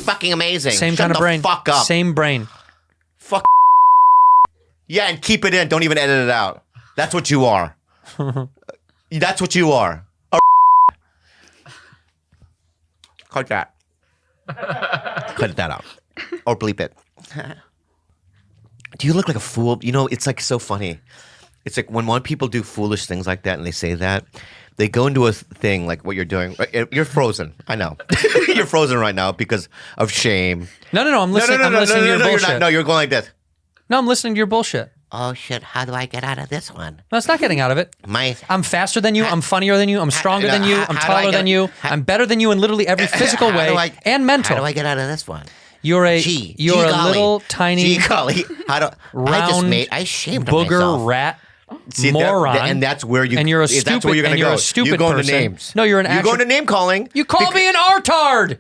fucking amazing. Same Shut kind of the brain. fuck up. Same brain. Fuck. Yeah, and keep it in. Don't even edit it out. That's what you are. That's what you are. Cut that. Cut that out. Or bleep it. Do you look like a fool? You know, it's like so funny. It's like when people do foolish things like that and they say that, they go into a thing like what you're doing. You're frozen. I know. You're frozen right now because of shame. No. I'm listening. I'm listening to your bullshit. You're not. No, you're going like this. No, I'm listening to your bullshit. Oh shit! How do I get out of this one? No, it's not getting out of it. I'm faster than you. I'm funnier than you. I'm stronger than you. I'm taller than you. I'm better than you in literally every physical way and mental. How do I get out of this one? You're a little tiny I shamed booger myself. rat. See, moron, and that's where you. And you're a stupid. That's where you're going to go. You're a stupid You're going person. to names. No, you're an. You're going to name calling. You call me an artard.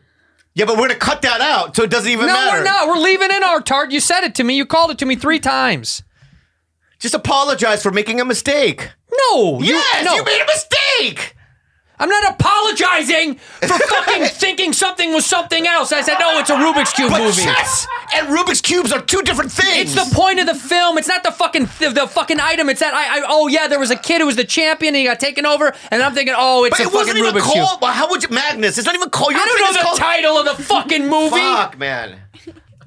Yeah, but we're going to cut that out, so it doesn't even matter. No, we're not. We're leaving in artard. You said it to me. You called it to me 3 times. Just apologize for making a mistake. No. You made a mistake. I'm not apologizing for fucking thinking something was something else. I said, no, it's a Rubik's Cube movie. Chess and Rubik's Cubes are 2 different things. It's the point of the film. It's not the fucking item. It's that oh yeah, there was a kid who was the champion and he got taken over, and I'm thinking, oh, it's a fucking Rubik's Cube. Well, how would you, Magnus? It's not even called. I don't know the title of the fucking movie. Fuck, man.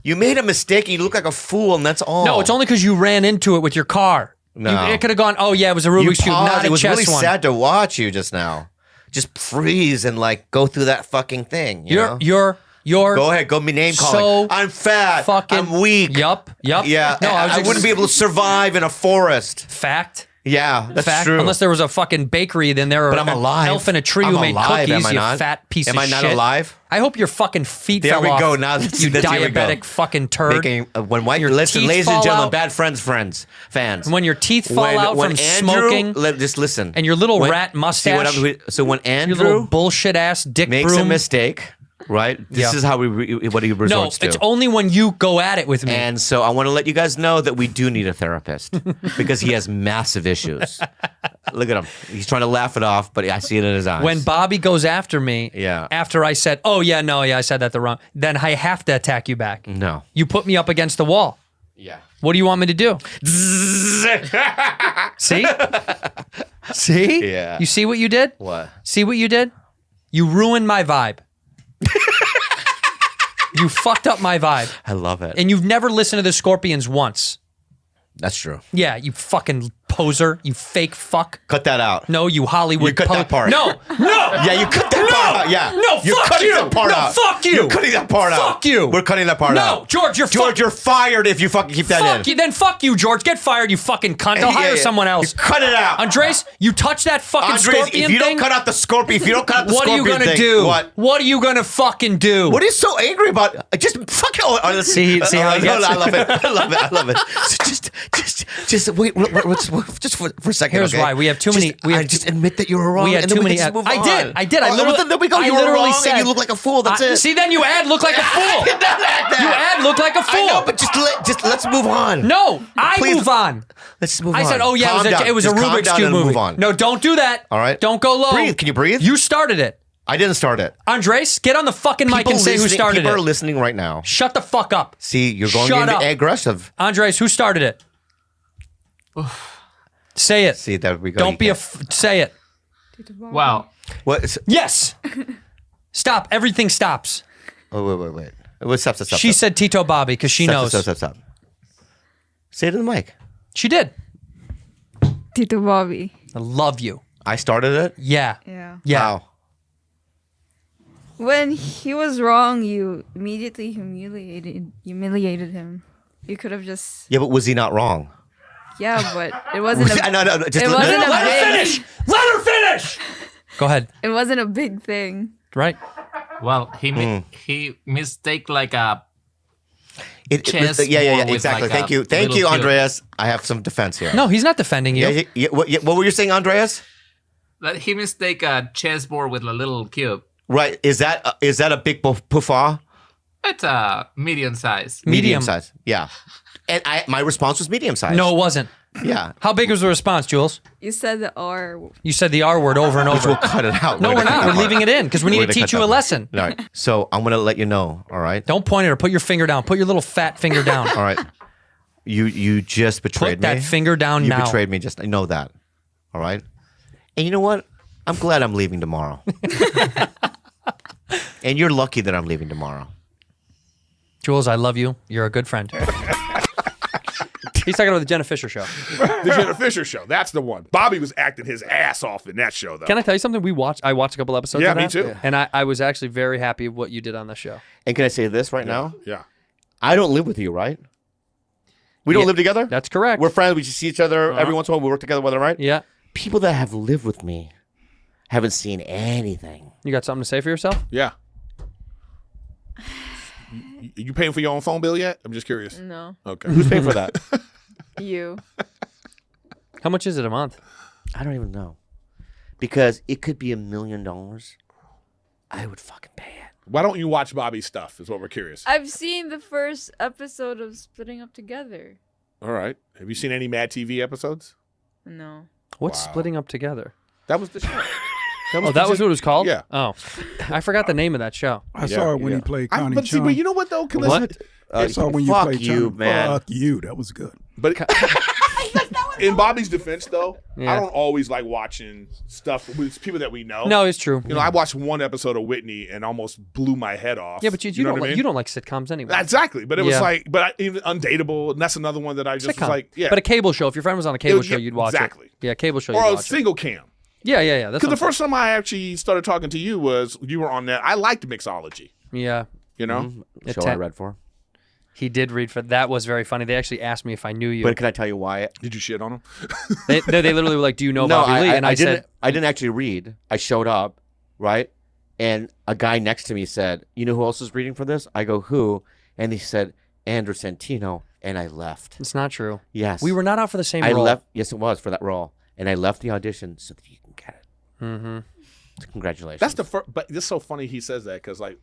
You made a mistake and you look like a fool, and that's all. No, it's only because you ran into it with your car. No. It could have gone, oh yeah, it was a Rubik's Cube, not a chess one. It was really sad to watch you just now. Just freeze and like go through that fucking thing. You're go ahead, go me name calling. I'm fat. I'm weak. Yup. Yeah. No, I wouldn't be able to survive in a forest. Fact. Yeah, that's true. Unless there was a fucking bakery, then there were I'm alive. Elf in a tree who made cookies. You fat piece of shit. Am I not alive? I hope your fucking feet fell off. There we go. Now that's, you diabetic fucking turd. Listen, ladies and gentlemen, bad fans. And when your teeth fall out from smoking. Just listen. And your little rat mustache. So when Andrew, your little bullshit ass dick makes broom. a mistake. Right? This is how what he resorts to. No, it's only when you go at it with me. And so I want to let you guys know that we do need a therapist because he has massive issues. Look at him. He's trying to laugh it off, but I see it in his eyes. When Bobby goes after me, after I said, I said that wrong, then I have to attack you back. No. You put me up against the wall. Yeah. What do you want me to do? See? See? Yeah. You see what you did? What? See what you did? You ruined my vibe. You fucked up my vibe. I love it. And you've never listened to the Scorpions once. That's true. Yeah, you fucking poser. You fake fuck. Cut that out. No, you Hollywood. You cut that part. No. Yeah, you cut that part out. Yeah. No, you're fuck cutting you. that part no, out. fuck you. You're cutting that part out. Fuck you. We're cutting that part out. No, George, you're fired if you fucking keep that fuck in. You. Then fuck you, George. Get fired, you fucking cunt. I'll hire someone else. You cut it out. Andres, you touch that fucking scorpion thing. If you don't cut out the scorpion, what are you gonna do? What are you gonna fucking do? What are you so angry about? Just fucking. See how he gets I love it. I love it. So just wait. Just for a second. Here's why we have too many. Just admit that you were wrong. We had too many. I did. I literally. There we go. You were wrong, and you look like a fool. That's it. See, then you look like a fool. You look like a fool. I know, but just let's move on. No, move on. Let's move on. I said, oh yeah, it was a Rubik's Cube movie. Move on. No, don't do that. All right. Don't go low. Breathe. Can you breathe? You started it. I didn't start it. Andres, get on the fucking mic and say who started it. People are listening right now. Shut the fuck up. See, you're going aggressive. Andres, who started it? Say it. See, there we go. Don't be say it. Wow. What? Yes. Stop. Everything stops. Oh, wait. Stop. She said Tito Bobby because she knows. Stop. Say it in the mic. She did. Tito Bobby. I love you. I started it? Yeah. How? When he was wrong, you immediately humiliated him. You could have just... Yeah, but was he not wrong? Yeah, but it wasn't No. Let her finish! Go ahead. It wasn't a big thing. Right. Well, he mistake like a chess. Exactly. Thank you, Andreas. I have some defense here. No, he's not defending you. What were you saying, Andreas? That he mistake a chessboard with a little cube. Right. Is that a big puffa? It's a medium size. Medium size. Yeah. And my response was medium size. No, it wasn't. Yeah. How big was the response, Jules? You said the R. You said the R word over and over. We'll cut it out. No, we're not. We're leaving it in because we need to teach you a lesson. All right. So I'm gonna let you know. All right. Don't point at her. Put your finger down. Put your little fat finger down. All right. You just betrayed Put me. that finger down You now. betrayed me. Just I know that. All right. And you know what? I'm glad I'm leaving tomorrow. And you're lucky that I'm leaving tomorrow. Jules, I love you. You're a good friend. He's talking about the Jenna Fisher show. The Jenna Fisher show. That's the one. Bobby was acting his ass off in that show, though. Can I tell you something? I watched a couple episodes Yeah, of that. me too. And I was actually very happy with what you did on the show. And can I say this right now? Yeah. I don't live with you, right? We don't live together? That's correct. We're friends. We just see each other every once in a while. We work together, right? Yeah. People that have lived with me haven't seen anything. You got something to say for yourself? Yeah. You paying for your own phone bill yet? I'm just curious. No. Okay. Who's paying for that? You. How much is it a month? I don't even know. Because it could be $1 million. I would fucking pay it. Why don't you watch Bobby's stuff is what we're curious. I've seen the first episode of Splitting Up Together. All right. Have you seen any Mad TV episodes? No. What's Wow. Splitting Up Together? That was the show. Oh, that was what it was called? Yeah. Oh, I forgot the name of that show. I saw it when he played Connie But see, Chung. but you know what though? What? I saw it when you fuck played you, Chung. man. Fuck you. That was good. But in Bobby's defense, though, Yeah. I don't always like watching stuff with people that we know. No, it's true. You know, I watched one episode of Whitney and almost blew my head off. Yeah, but you know don't what I like, mean? you don't like sitcoms anyway. Exactly, but it was Yeah. like, even Undateable, and that's another one that I just Sitcom. was like, yeah. But a cable show. If your friend was on a cable was- show, yeah, you'd watch exactly. it. Yeah, cable show. or You'd a watch single cam. it. Yeah. That's Because the what I'm first time I actually started talking to you was you were on that. I liked mixology. saying. Yeah, You know, The It's show I read for. he did read for that. Was very funny. They actually asked me if I knew you. But can I tell you why? did you shit on him? they literally were like, "Do you know No, Bobby Lee?" And I didn't. said, I didn't actually read. I showed up, right? And a guy next to me said, "You know who else is reading for this?" I go, "Who?" And he said, "Andrew Santino." And I left. "It's not true. Yes, We were not out for the same I role." left. Yes, it was for that role, and I left the audition so that you can get it. Mm-hmm. So congratulations. That's the first. But it's so funny he says that because like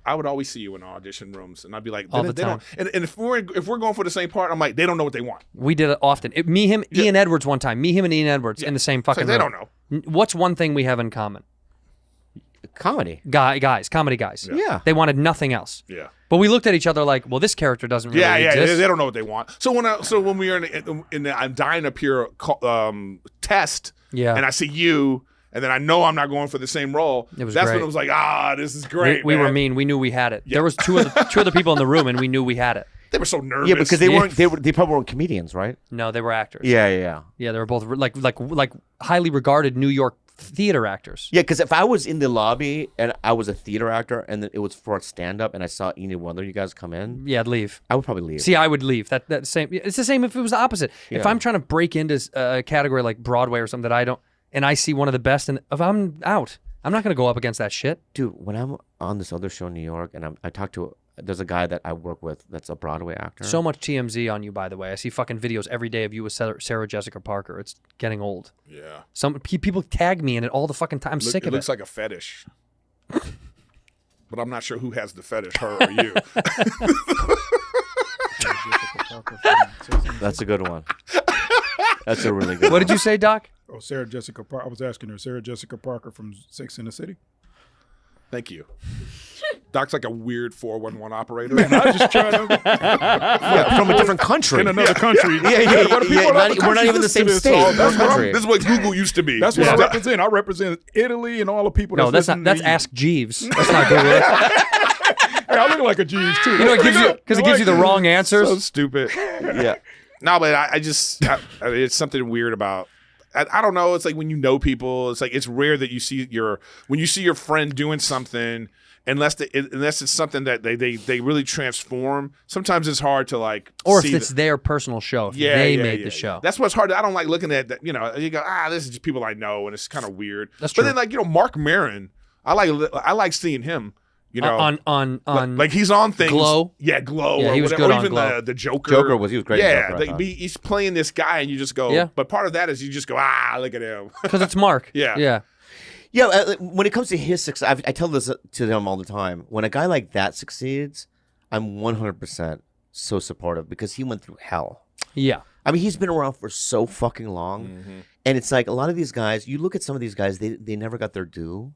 I would always see you in audition rooms, and I'd be like, All they, the they don't. And if we're going for the same part, I'm like, they don't know what they want. We did it often. Ian Edwards one time. Me, him, and Ian Edwards in the same It's like, fucking they room. don't know. What's one thing we have in common? comedy. Comedy guys. Yeah. They wanted nothing else. Yeah. But we looked at each other like, well, this character doesn't really Yeah, exist. they don't know what they want. So when we were in the I'm dying up here test, Yeah. and I see you, and then I know I'm not going for the same role. It was That's great. when it was like, this is We, great. we were man. mean. We knew we had it. There was two other people in the room, and we knew we had it. They were so nervous. Yeah, because they probably weren't comedians, right? No, they were actors. Yeah. Yeah, they were both like highly regarded New York theater actors. Yeah, because if I was in the lobby and I was a theater actor and it was for a stand-up and I saw any one of you guys come in, Yeah, I'd leave. I would probably leave. See, I would leave. That same. It's the same if it was the opposite. If Yeah. I'm trying to break into a category like Broadway or something that I don't, and I see one of the best, and if I'm out, I'm not gonna go up against that shit. Dude, when I'm on this other show in New York and I talk to, there's a guy that I work with that's a Broadway actor. So much TMZ on you, by the way. I see fucking videos every day of you with Sarah Jessica Parker. It's getting old. Yeah. Some people tag me in it all the fucking time. I'm sick It of looks it. like a fetish. But I'm not sure who has the fetish, her or you. That's a good one. That's a really good What did you say, Doc? Oh, Sarah Jessica Parker. I was asking her, Sarah Jessica Parker from Sex and the City. Thank you. Doc's like a weird 411 operator. I'm just trying to. Yeah, from a different country. In another country. Yeah. What do people in other We're not countries even the listen same to this? state. Oh, That's that's what country. This is what Google used to be. That's what I represent. I represent Italy and all the people. No, that's not. listening That's to you. Ask Jeeves. That's not Google. Hey, I look like a Jeeves too. You know, it gives you because it gives you the wrong answers. so stupid. Yeah. No, but I just it's something weird about. I don't know. It's like when you know people. It's like it's rare that you see when you see your friend doing something. Unless it's something that they really transform. Sometimes it's hard to like. Or see if it's their personal show, if yeah, they yeah, made yeah, the yeah. show. That's what's hard. I don't like looking at that. You know, you go, this is just people I know, and it's kind of weird. That's But true. then, like Mark Maron, I like seeing him. You know, on like he's on things. Glow? Yeah, Glow. Yeah, or he was whatever. good Or on even Glow. the Joker. Joker was great. in Yeah, Joker, I like thought. he's playing this guy, and you just go. Yeah. But part of that is you just go, look at him. because it's Mark. Yeah. Yeah. Yeah, when it comes to his success, I tell this to them all the time. When a guy like that succeeds, I'm 100% so supportive because he went through hell. Yeah. I mean, he's been around for so fucking long, and it's like a lot of these guys. You look at some of these guys; they never got their due.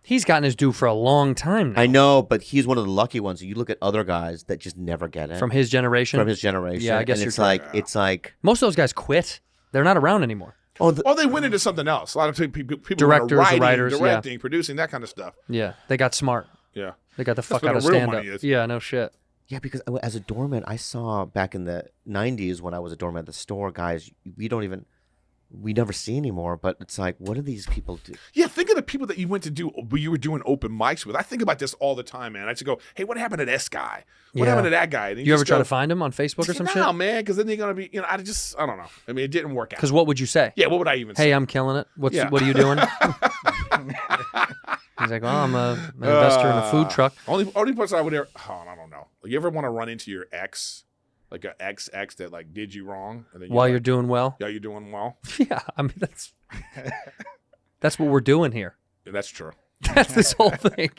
He's gotten his due for a long time now. I know, but he's one of the lucky ones. You look at other guys that just never get it From his generation? From his generation. Yeah, I guess and you're it's like most of those guys quit. They're not around anymore. Or they went into something else. A lot of people Directors, writing, writers, directing, producing, that kind of stuff. Yeah, they got smart. Yeah. They got the fuck where out of the real stand-up. money is. Yeah, no shit. yeah, because as a doorman, I saw back in the '90s when I was a doorman at the store, guys. We never see anymore. But it's like, what do these people do? Yeah, think of the people that you went to do, you were doing open mics with. I think about this all the time, man. I just go, hey, what happened to this guy? What happened to that guy? And You ever just try go, to find him on Facebook or some shit? No, man, because then they're going to be, I don't know. I mean, it didn't work out. Because what would you say? Yeah, what would I even say? Hey, I'm killing it. What are you doing? He's like, well, I'm an investor in a food truck. Only person I would ever, I don't know. Like, you ever want to run into your ex, like an ex that like did you wrong? And then While you're like, doing well? Yeah, you're doing well. Yeah, I mean, that's what we're doing here. Yeah, that's true. That's this whole thing.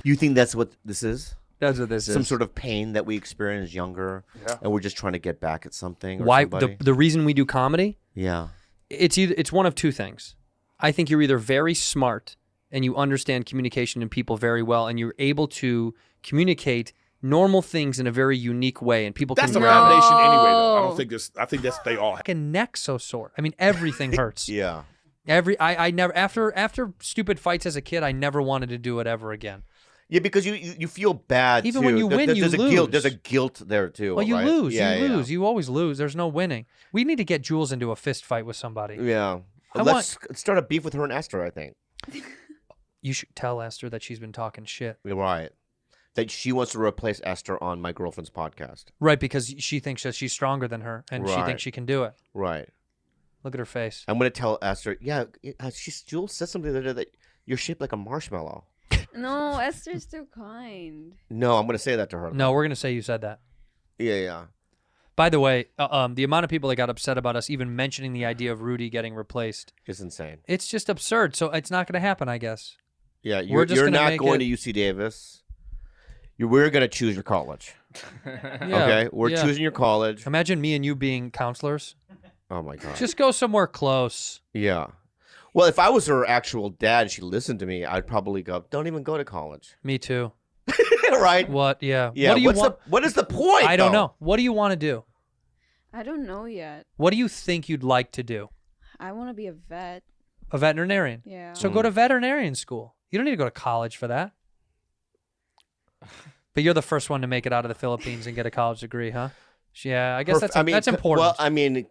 You think that's what this is? That's what this is. Some sort of pain that we experienced younger, and we're just trying to get back at something. Or Why somebody? the reason we do comedy? Yeah. It's one of two things. I think you're either very smart and you understand communication and people very well, and you're able to communicate normal things in a very unique way, and people That's can a foundation anyway, though. I don't think this. I think they all have. fucking neck so sore. I mean, everything hurts. Yeah. I never after stupid fights as a kid, I never wanted to do it ever again. Yeah, because you feel bad. Even too. when you win, you there's lose. A guilt, there's a guilt there too. Well, you right? lose. Yeah, you yeah. lose. You always lose. There's no winning. We need to get Jules into a fist fight with somebody. Yeah. I Let's start a beef with her and Esther. I think. You should tell Esther that she's been talking shit. You're right. That she wants to replace Esther on my girlfriend's podcast. Right, because she thinks that she's stronger than her, and she Right. thinks she can do it. Right. Look at her face. I'm gonna tell Esther. Yeah, Jules said something the other day that you're shaped like a marshmallow. No, Esther's too kind. No, I'm gonna say that to her. No, we're gonna say you said that. Yeah. By the way, the amount of people that got upset about us even mentioning the idea of Rudy getting replaced, It's insane. it's just absurd. So it's not gonna happen, I guess. Yeah, We're just you're gonna not make going it- to UC Davis. We're gonna choose your college. Yeah, Okay, we're yeah. choosing your college. Imagine me and you being counselors. Oh my god. Just go somewhere close. Yeah. Well, if I was her actual dad and she listened to me, I'd probably go, don't even go to college. Me too. Right? What? Yeah. Yeah. What do you What's want? what is the point? I don't though? know. What do you want to do? I don't know yet. What do you think you'd like to do? I want to be a vet. A veterinarian. Yeah. So go to veterinarian school. You don't need to go to college for that. But you're the first one to make it out of the Philippines and get a college degree, huh? Yeah, I guess that's important. Well, I mean,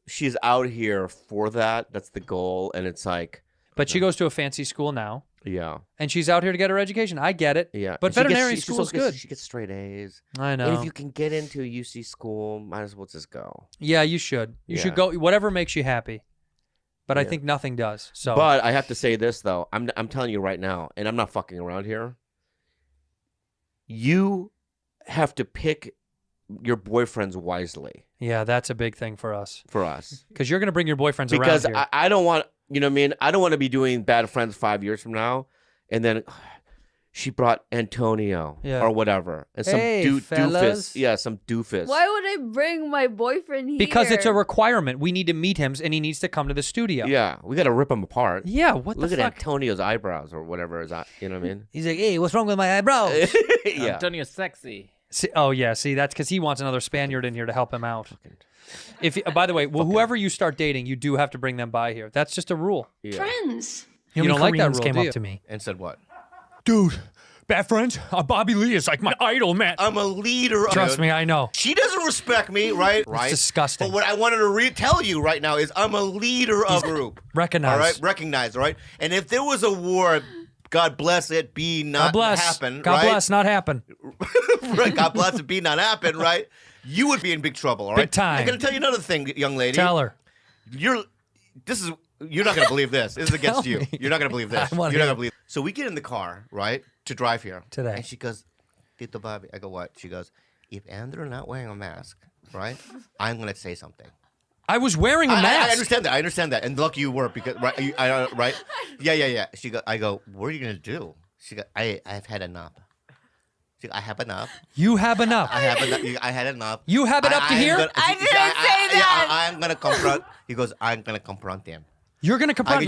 she's out here for that. That's the goal. And it's like, but she goes to a fancy school now, yeah. and she's out here to get her education. I get it. Yeah. But And she gets- veterinary she school is still gets- good. She gets straight A's. I know. And if you can get into a UC school, might as well just go. Yeah, you should. You should Yeah. go. Whatever makes you happy. But I Yeah. think nothing does. So. But I have to say this though. I'm telling you right now, and I'm not fucking around here. You have to pick your boyfriends wisely yeah, that's a big thing for us. for us. Because you're gonna bring your boyfriends Because around here. I don't want, you know what I mean? I don't want to be doing bad friends 5 years from now, and then she brought Antonio Yeah. or whatever, and some Hey, doofus. fellas. Yeah, some doofus. Why would I bring my boyfriend here? Because it's a requirement. We need to meet him, and he needs to come to the studio. Yeah, we got to rip him apart. Yeah. What Look the at fuck? Antonio's eyebrows or whatever is that. You know what I mean? He's like, hey, what's wrong with my eyebrows? Yeah. Antonio's sexy. See, oh yeah, see that's because he wants another Spaniard in here to help him out. If by the way, whoever you start dating, you do have to bring them by here. That's just a rule. Yeah. Friends. You don't like that Koreans rule, came do up you? to me. And said what? Dude, bad friends? Bobby Lee is like my idol, man. I'm a leader. Trust me, I know. She doesn't respect me, right? Right. disgusting. But what I wanted to tell you right now is I'm a leader of a group. Recognize. All right, recognize. All right, and if there was a war, God bless it, be not God bless. happen. God right? bless, not happen. Right, God bless it, be not happen. Right, you would be in big trouble. All right, Big time. I'm gonna tell you another thing, young lady. Tell her. You're not gonna believe this. This is against you. me. You're not gonna believe this. I You're wanna not hear. gonna believe. So we get in the car, right, to drive here Today. and she goes, Tito Bobby. I go, what? She goes, if Andrew not wearing a mask, right, I'm gonna say something. I was wearing a mask. I understand that. I understand that. And lucky you were because right. Right. Yeah. She go. I go. What are you gonna do? She go. I've had enough. She's like, I have enough. You have enough. I have enough. I had enough. You have it up to here? I didn't say that. I'm gonna confront. He goes, I'm gonna confront him. You're going to confront me.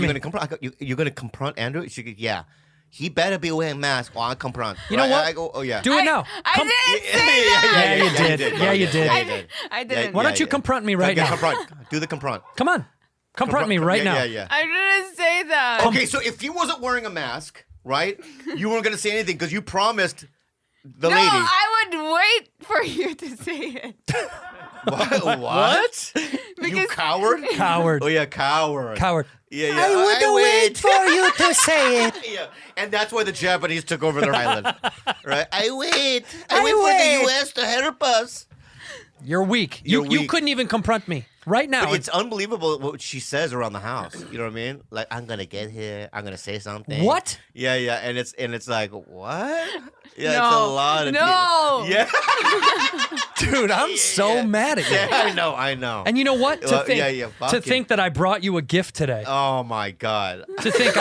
You're gonna confront Andrew? She goes, yeah. He better be wearing a mask or I'll confront. You know what? I go, oh yeah. Do it now. I didn't say that. Yeah, you did. Yeah, you did. I didn't. Why don't you confront me right now? Confront. Do the confront. Come on. Confront me right now. Yeah. I didn't say that. Okay, so if he wasn't wearing a mask, right, you weren't gonna say anything because you promised the No, lady. I would wait for you to say it. What? You Because- coward? Coward. Oh yeah, coward. Coward. Yeah. I would wait for you to say it. Yeah, and that's why the Japanese took over their island, right? I wait for wait. the U.S. to help us. You're weak. You're You weak. couldn't even confront me right now. But it's unbelievable what she says around the house. You know what I mean? Like, I'm gonna get here. I'm gonna say something. What? Yeah, and it's like what? Yeah, it's a No. lot of No. Yeah, Dude, I'm so mad at you. yeah, I know. And you know what? To Well, think, yeah, to fucking- think that I brought you a gift today. Oh my god. To think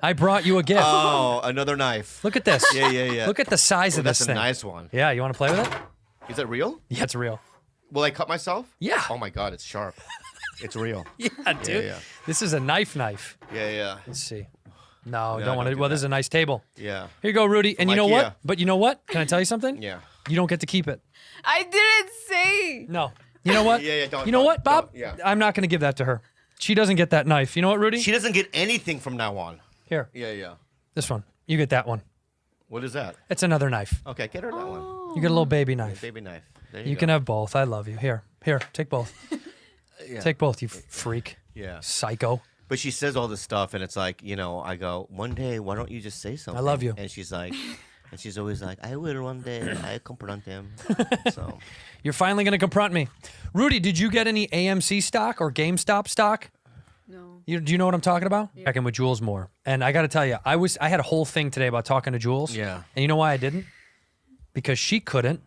I brought you a gift. Oh, another knife. Look at this. Yeah. Look at the size Oh, of that's this a thing. nice one. Yeah, you want to play with it? Is that real? Yeah, it's real. Will I cut myself? Yeah. Oh my god, it's sharp. It's real. Yeah, dude. yeah. This is a knife. Yeah. Let's see. No, No, don't want to. don't do Well, this is a nice table. Yeah. Here you go, Rudy. And you know Ikea. what? But you know what? Can I tell you something? Yeah. You don't get to keep it. I didn't say. No. You know what? Yeah, don't- You know don't- what, Bob? don't, yeah. I'm not going to give that to her. She doesn't get that knife. You know what, Rudy? She doesn't get anything from now on. Here, Yeah. this one. You get that one. What is that? It's another knife. Okay, get her that one. You get a little baby knife. Baby knife. There You go. can have both. I love you. Here, take both. Yeah. Take both, you freak. Yeah. Psycho. But she says all this stuff, and it's like, I go, one day, why don't you just say something? love you. And she's like, and she's always like, I will one day. I confront him. So, You're finally going to confront me. Rudy, did you get any AMC stock or GameStop stock? No. Do you know what I'm talking about? Checking with Jules more. And I got to tell you, I had a whole thing today about talking to Jules. Yeah. And you know why I didn't? Because she couldn't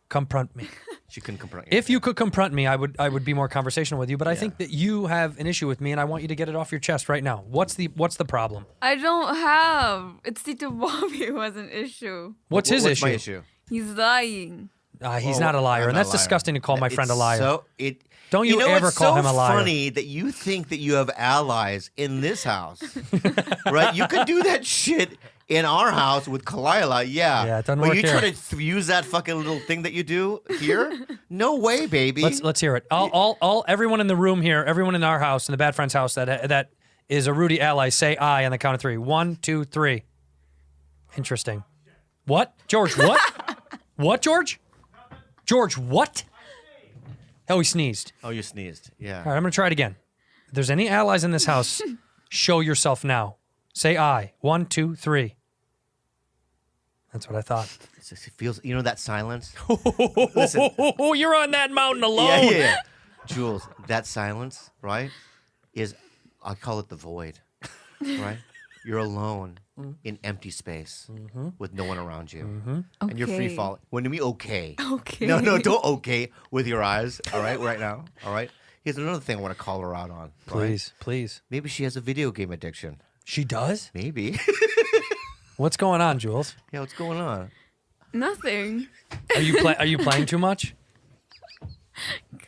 confront me. she couldn't confront you. If you could confront me, I would be more conversational with you. But I think that you have an issue with me, and I want you to get it off your chest right now. What's the problem? I don't have. It's Tito Bobby who has an issue. What's his What's issue? my issue? He's lying. He's not a liar, I'm and not that's a liar. disgusting to call my friend a liar. So Don't you know, ever it's call so him a liar. funny that you think that you have allies in this house, right? You could do that shit in our house with Kalila, yeah. Yeah, it doesn't but work you here. try to use that fucking little thing that you do here? No way, baby. Let's hear it. All everyone in the room here, everyone in our house, in the Bad Friend's house that is a Rudy ally, say "I" on the count of 3. 1, 2, 3. Interesting. What, George? What? What, George? George, what? Oh, he sneezed. Oh, you sneezed. Yeah. All right, I'm gonna try it again. If there's any allies in this house, show yourself now. Say "I." 1, 2, 3. That's what I thought. It feels, that silence? Listen. Oh, you're on that mountain alone. Yeah. Jules, that silence, right, I call it the void, right? You're alone in empty space with no one around you. And you're free Okay. falling. When we okay. Okay. No, don't okay with your eyes, all right, right now, all right? Here's another thing I want to call her out on. right? Please. Maybe she has a video game addiction. She does? Maybe. What's going on, Jules? Yeah, what's going on? Nothing. Are you playing too much?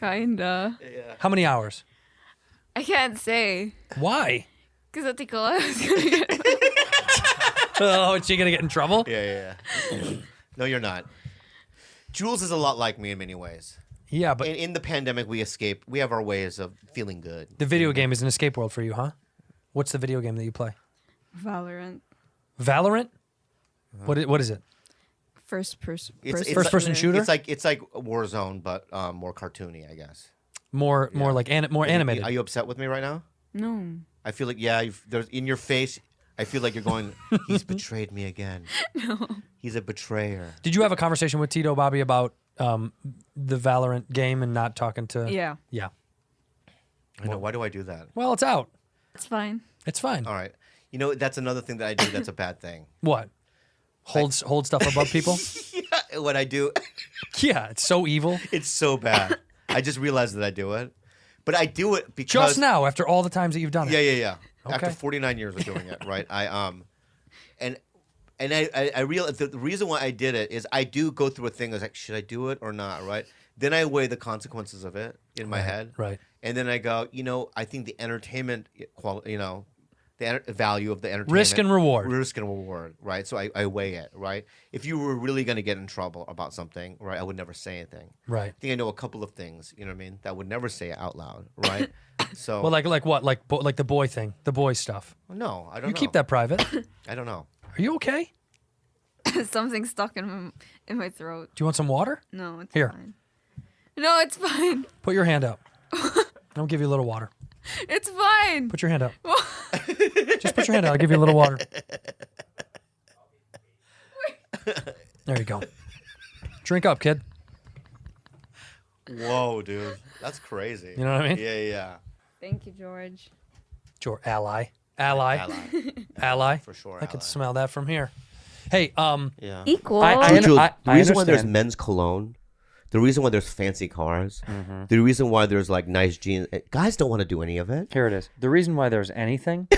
Kinda. How many hours? I can't say. Why? Because I think is gonna get. Oh, is she gonna get in trouble? Yeah. No, you're not. Jules is a lot like me in many ways. Yeah, but In the pandemic, we escaped. We have our ways of feeling good. the video game is an escape world for you, huh? What's the video game that you play? Valorant. Valorant? What is it? First person. It's First-person shooter? It's like Warzone, but more cartoony, I guess. More like more animated. Are you upset with me right now? No. I feel like there's in your face. I feel like you're going. He's betrayed me again. No. He's a betrayer. Did you have a conversation with Tito Bobby about the Valorant game and not talking to? Yeah. Yeah. I know. Why do I do that? Well, it's out. It's fine. It's fine. All right. That's another thing that I do. That's a bad thing. What? Hold stuff above people? Yeah, what I do, Yeah, it's so evil. it's so bad. I just realized that I do it, but I do it because Just now, after all the times that you've done it. Yeah. After Okay. 49 years of doing it, right? And And I realized the reason why I did it is I do go through a thing. I was like, should I do it or not? Right. Then I weigh the consequences of it in my head. Right. And then I go, I think the entertainment quality, the value of the entertainment. Risk and reward. Risk and reward, right? So I weigh it, right? If you were really going to get in trouble about something, right, I would never say anything. Right. I think I know a couple of things, you know what I mean, that I would never say out loud, right? So. Well, like what? Like the boy thing, the boy stuff. No, I don't know. You keep that private. I don't know. Are you okay? Something stuck in my throat. Do you want some water? No, it's Here. fine. No, it's fine. Put your hand out. I'll give you a little water. It's fine. Put your hand out. Just put your hand out. I'll give you a little water. There you go. Drink up, kid. Whoa, dude. That's crazy. You know what I mean? Yeah. Thank you, George. Ally. Ally. For sure. I could smell that from here. Hey, Yeah. Equal. The reason why there's understand. men's cologne, the reason why there's fancy cars, the reason why there's like nice jeans, guys don't want to do any of it. Here it is. The reason why there's anything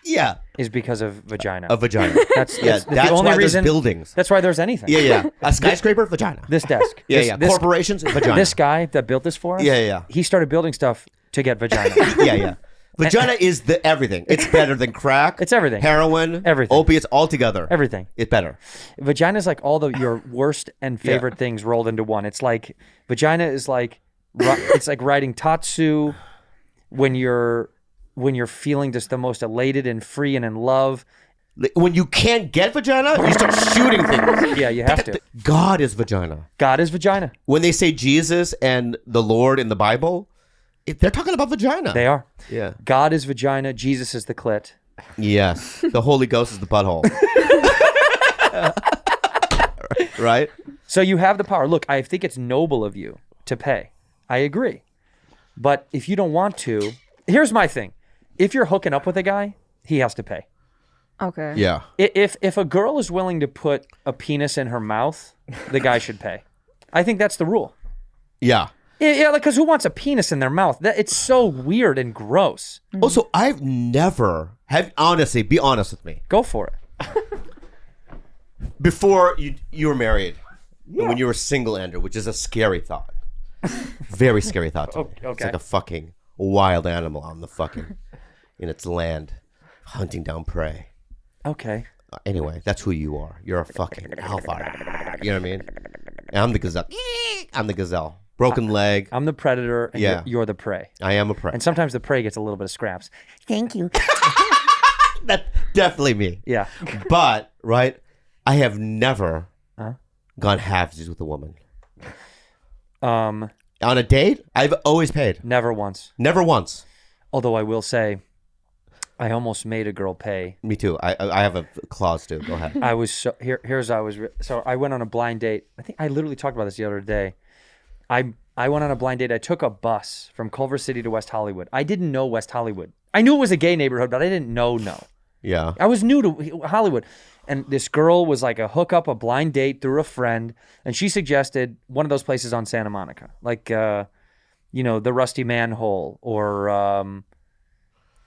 Yeah. is because of vagina. A vagina. That's That's the only why reason. there's buildings. That's why there's anything. Yeah. A skyscraper, vagina. This desk. Yeah. This, Corporations, vagina. This guy that built this for us. Yeah. He started building stuff to get vagina. Yeah. Vagina is the everything. It's better than crack. It's everything. Heroin. Everything. Opiates all together. Everything. It's better. Vagina is like all your worst and favorite things rolled into one. It's like vagina is like it's like riding Tatsu when you're feeling just the most elated and free and in love. When you can't get vagina, you start shooting things. Yeah, you have to. God is vagina. God is vagina. When they say Jesus and the Lord in the Bible, they're talking about vagina. They are. Yeah. God is vagina. Jesus is the clit. Yes. The Holy Ghost is the butthole. Right? So you have the power. Look, I think it's noble of you to pay. I agree. But if you don't want to, here's my thing. If you're hooking up with a guy, he has to pay. Okay. Yeah. If a girl is willing to put a penis in her mouth, the guy should pay. I think that's the rule. Yeah. Yeah, like, because who wants a penis in their mouth? It's so weird and gross. Also, I've never honestly, be honest with me. Go for it. Before you were married, and when you were single, Andrew, which is a scary thought. Very scary thought to me. It's Okay. like a fucking wild animal on the fucking in its land, hunting down prey. Okay. Anyway, that's who you are. You're a fucking alpha. You know what I mean? And I'm the gazelle. I'm the gazelle. Broken leg. I'm the predator, and Yeah. you're the prey. I am a prey. And sometimes the prey gets a little bit of scraps. Thank you. That's definitely me. Yeah. But, right, I have never gone halvesies with a woman. On a date, I've always paid. Never once. Never once. Although I will say, I almost made a girl pay. Me too. I have a clause too. Go ahead. I was so so I went on a blind date. I think I literally talked about this the other day. I went on a blind date. I took a bus from Culver City to West Hollywood. I didn't know West Hollywood. I knew it was a gay neighborhood, but I didn't know. Yeah. I was new to Hollywood. And this girl was like a hookup, a blind date through a friend. And she suggested one of those places on Santa Monica, like, the Rusty Manhole or, oh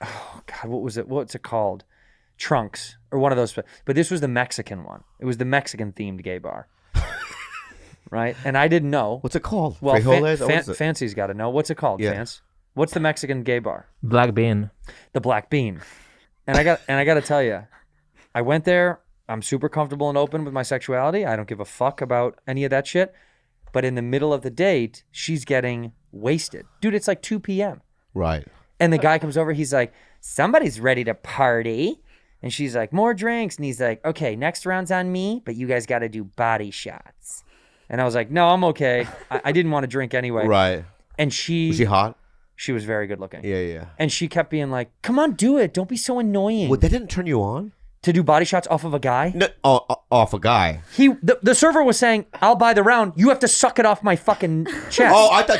God, what was it? What's it called? Trunks or one of those. But this was the Mexican one. It was the Mexican themed gay bar. Right? And I didn't know. What's it called? Well, Frijoles? What is it? Fancy's got to know. What's it called, Yeah. Fance? What's the Mexican gay bar? Black bean. The Black Bean. And I got to tell you, I went there. I'm super comfortable and open with my sexuality. I don't give a fuck about any of that shit. But in the middle of the date, she's getting wasted. Dude, it's like 2 p.m. Right. And the guy comes over. He's like, somebody's ready to party. And she's like, more drinks. And he's like, okay, next round's on me, but you guys got to do body shots. And I was like, no, I'm okay. I didn't want to drink anyway. Right. And Was she hot? she was very good looking. Yeah. And she kept being like, come on, do it. Don't be so annoying. Well, that didn't turn you on? To do body shots off of a guy? No, off a guy. The server was saying, I'll buy the round. You have to suck it off my fucking chest. Oh, I thought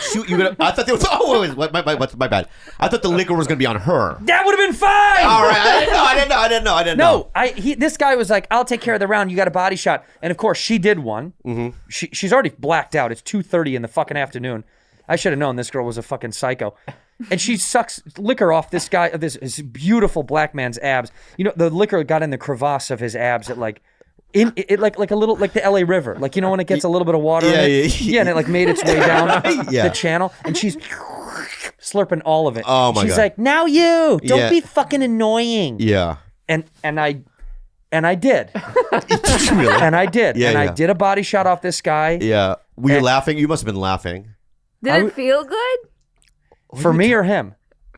I thought there was. Oh, wait, my bad. I thought the liquor was gonna be on her. That would have been fine. All right, I didn't know. No, this guy was like, I'll take care of the round. You got a body shot. And of course, she did one. Mm-hmm. She's already blacked out. It's 2:30 in the fucking afternoon. I should have known this girl was a fucking psycho. And she sucks liquor off this guy, this beautiful black man's abs. You know, the liquor got in the crevasse of his abs at like, like a little, like the LA River. Like, you know, when it gets a little bit of water in it? Yeah, and it like made its way down the channel. And she's slurping all of it. Oh my God. She's like, now you, don't be fucking annoying. Yeah. And I did. Really? And I did. Yeah, and I yeah. did a body shot off this guy. Yeah. Were you laughing? You must have been laughing. Did it feel good For me or him?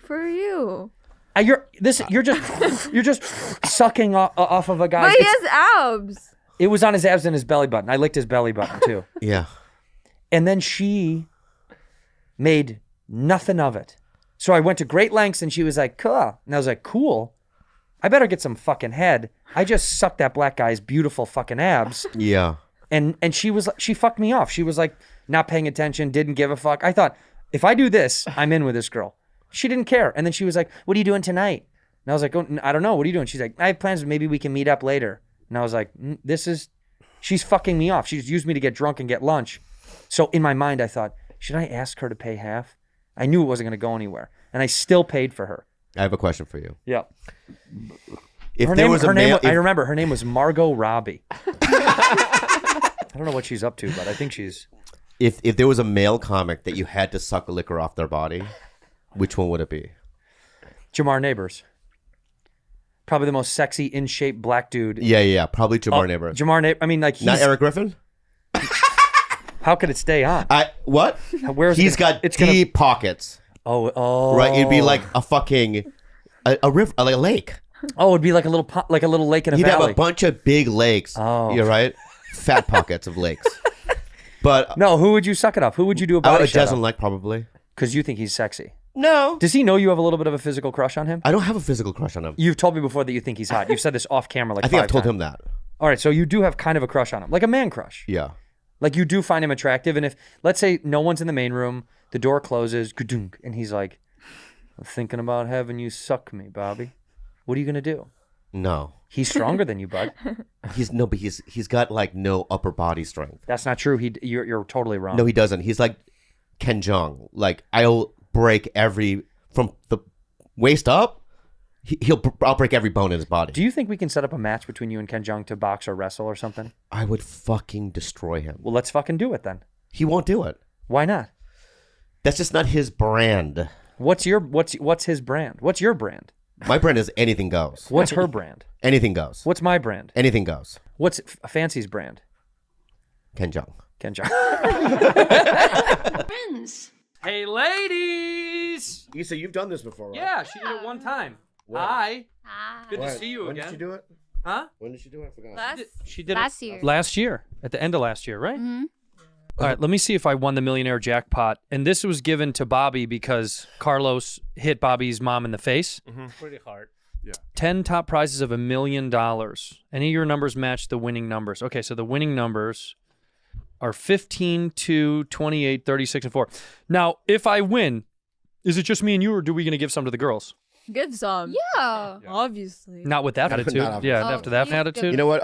for you? You're just sucking off of a guy. But he has abs. It was on his abs and his belly button. I licked his belly button too. Yeah. And then she made nothing of it. So I went to great lengths and she was like, cool. And I was like, cool. I better get some fucking head. I just sucked that black guy's beautiful fucking abs. Yeah. And she fucked me off. She was like not paying attention, didn't give a fuck. I thought, if I do this, I'm in with this girl. She didn't care. And then she was like, what are you doing tonight? And I was like, oh, I don't know. What are you doing? She's like, I have plans. Maybe we can meet up later. And I was like, she's fucking me off. She's used me to get drunk and get lunch. So in my mind, I thought, should I ask her to pay half? I knew it wasn't going to go anywhere. And I still paid for her. I have a question for you. Yeah. If there was a male, I remember her name was Margot Robbie. I don't know what she's up to, but I think she's... If there was a male comic that you had to suck a liquor off their body, which one would it be? Jamar Neighbors. Probably the most sexy, in-shape black dude. Yeah. Probably Jamar Neighbors. Jamar Neighbors. I mean, like, Not Eric Griffin? How could it stay on? What? Where's He's got deep pockets. Oh. Right? It'd be like a fucking... A river, like a lake. Oh, it'd be like a little lake in a He'd valley. have a bunch of big lakes. Oh. You're right. Fat pockets of lakes. But no, who would you suck it off? Who would you do a body shot doesn't off? like probably. Because you think he's sexy. No. Does he know you have a little bit of a physical crush on him? I don't have a physical crush on him. You've told me before that you think he's hot. You've said this off camera like I think 5 I've told times. him that. All right, so you do have kind of a crush on him. Like a man crush. Yeah. Like you do find him attractive. And if, let's say no one's in the main room, the door closes, ka-dunk, and he's like, I'm thinking about having you suck me, Bobby. What are you going to do? No. He's stronger than you, bud. But he's got like no upper body strength. That's not true. You're totally wrong. No, he doesn't. He's like Ken Jeong. Like I'll break from the waist up. I'll break every bone in his body. Do you think we can set up a match between you and Ken Jeong to box or wrestle or something? I would fucking destroy him. Well, let's fucking do it then. He won't do it. Why not? That's just not his brand. What's his brand? What's your brand? My brand is anything goes. What's her brand? Anything goes. What's my brand? Anything goes. What's Fancy's brand? Ken Jeong. Ken Jeong. Friends. Hey, ladies! Issa, you've done this before, right? Yeah, she did it one time. Hi. Good to see you again. When did you do it? Huh? When did you do it? I forgot. She did Last it year. last year, at the end of last year, right? Mm-hmm. All right, let me see if I won the millionaire jackpot. And this was given to Bobby because Carlos hit Bobby's mom in the face. Mm-hmm. Pretty hard. 10 top prizes of $1 million. Any of your numbers match the winning numbers. Okay, so the winning numbers are 15, 2, 28, 36, and 4. Now, if I win, is it just me and you, or do we going to give some to the girls? Give some. Yeah. Obviously. Not with that attitude. Not obviously. Yeah, after that attitude. You know what?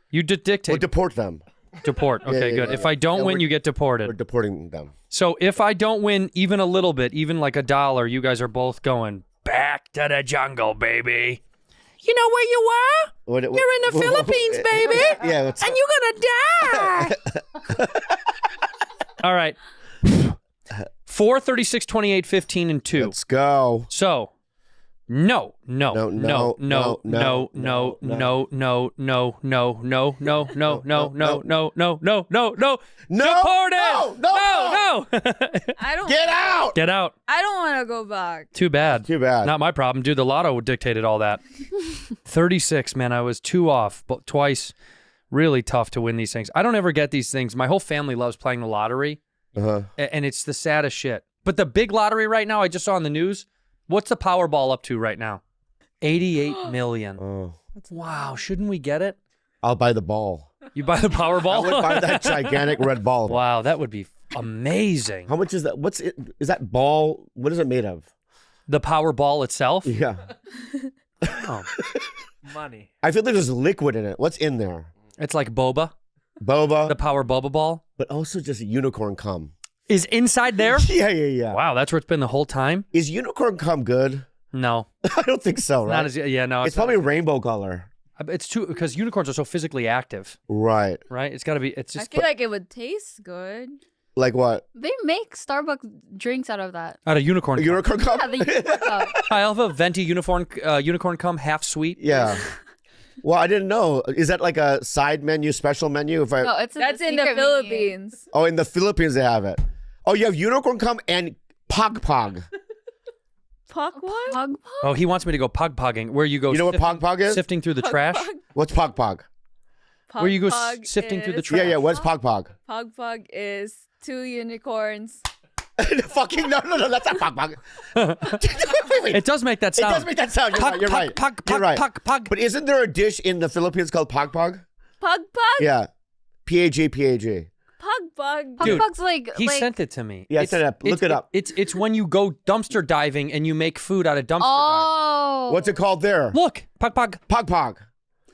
You dictate. We'll deport them. Deport. Okay, yeah, good. yeah, If I don't win, you get deported. We're deporting them. So if I don't win even a little bit, even like $1, you guys are both going back to the jungle, baby. You know where you were? You're in the Philippines, baby. Yeah. And you're gonna die. All right. 4, 36, 28, 15, and 2. Let's go. So no. Nope. Deported. No. I don't. Get out. Get out. I don't want to go back. Too bad. Not my problem. Dude, the lotto dictated all that. 36, man. I was 2 off, but twice. Really tough to win these things. I don't ever get these things. My whole family loves playing the lottery, and it's the saddest shit. But the big lottery right now, I just saw on the news, what's the Powerball up to right now? 88 million. Oh. Wow, shouldn't we get it? I'll buy the ball. You buy the Powerball? I would buy that gigantic red ball. Wow, that would be amazing. How much is that? What's it? Is that ball? What is it made of? The Powerball itself? Yeah. Oh. Money. I feel like there's liquid in it. What's in there? It's like boba. Boba. The Power Boba Ball. But also just unicorn cum. is inside there? Yeah. Wow, that's where it's been the whole time? Is unicorn cum good? No. I don't think so, right? Not as, yeah, no. It's probably rainbow color. It's too, because unicorns are so physically active, Right. right? It's got to be, it's I just feel like it would taste good. Like what? They make Starbucks drinks out of that. out of unicorn cum. Unicorn cum? Yeah, the unicorn cup. I'll have a venti unicorn cum half sweet. Yeah. Well, I didn't know. Is that like a side menu, special menu? If I No, it's That's in the secret menu. Philippines. Oh, in the Philippines they have it. Oh, you have unicorn cum and pog pog. Pog what? Pog pog? Oh, he wants me to go pug-pugging, where you go You know what pog pog is? sifting through the trash. What's pog pog? Where you go Pog sifting through the is- trash. Yeah, what's pog pog? Pog pog is 2 unicorns. Fucking no, that's not pog pog. Wait. It does make that It sound. does make that sound. You're Pug, right. You're pug, right. pug, You're pug, right. pug, pug. But isn't there a dish in the Philippines called pog pog? Pug pug? Yeah. P-A-G. Pug pug. Dude, Pug pug's like He like, sent it to me. Yeah, It's- send it up. Look it's- it up. It's when you go dumpster diving and you make food out of dumpster diving. Oh. What's it called there? Look, pug, pug. Pog pog.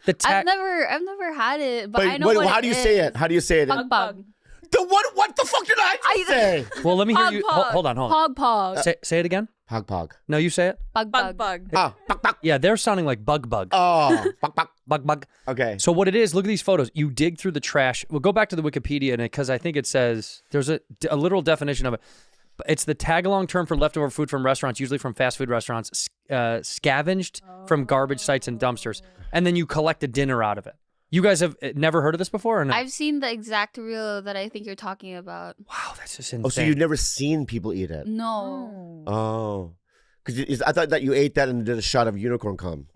The I've never had it, but I know But what how do you say it? How do you say it? Pug pug. What the fuck did I just say? Well, let me hear Pog you. pog. Hold on. Pog pog. Say it again. Pog pog. No, you say it. Pug Pug pug. pug. Ah, pog pog. Yeah, they're sounding like bug. Oh, pog pog. Bug. Okay. So what it is, look at these photos. You dig through the trash. We'll go back to the Wikipedia because I think it says there's a literal definition of it. It's the tag-along term for leftover food from restaurants, usually from fast food restaurants, scavenged from garbage sites and dumpsters, and then you collect a dinner out of it. You guys have never heard of this before, or no? I've seen the exact reel that I think you're talking about. Wow, that's just insane. Oh, so you've never seen people eat it? No. Oh. Because I thought that you ate that and did a shot of unicorn cum.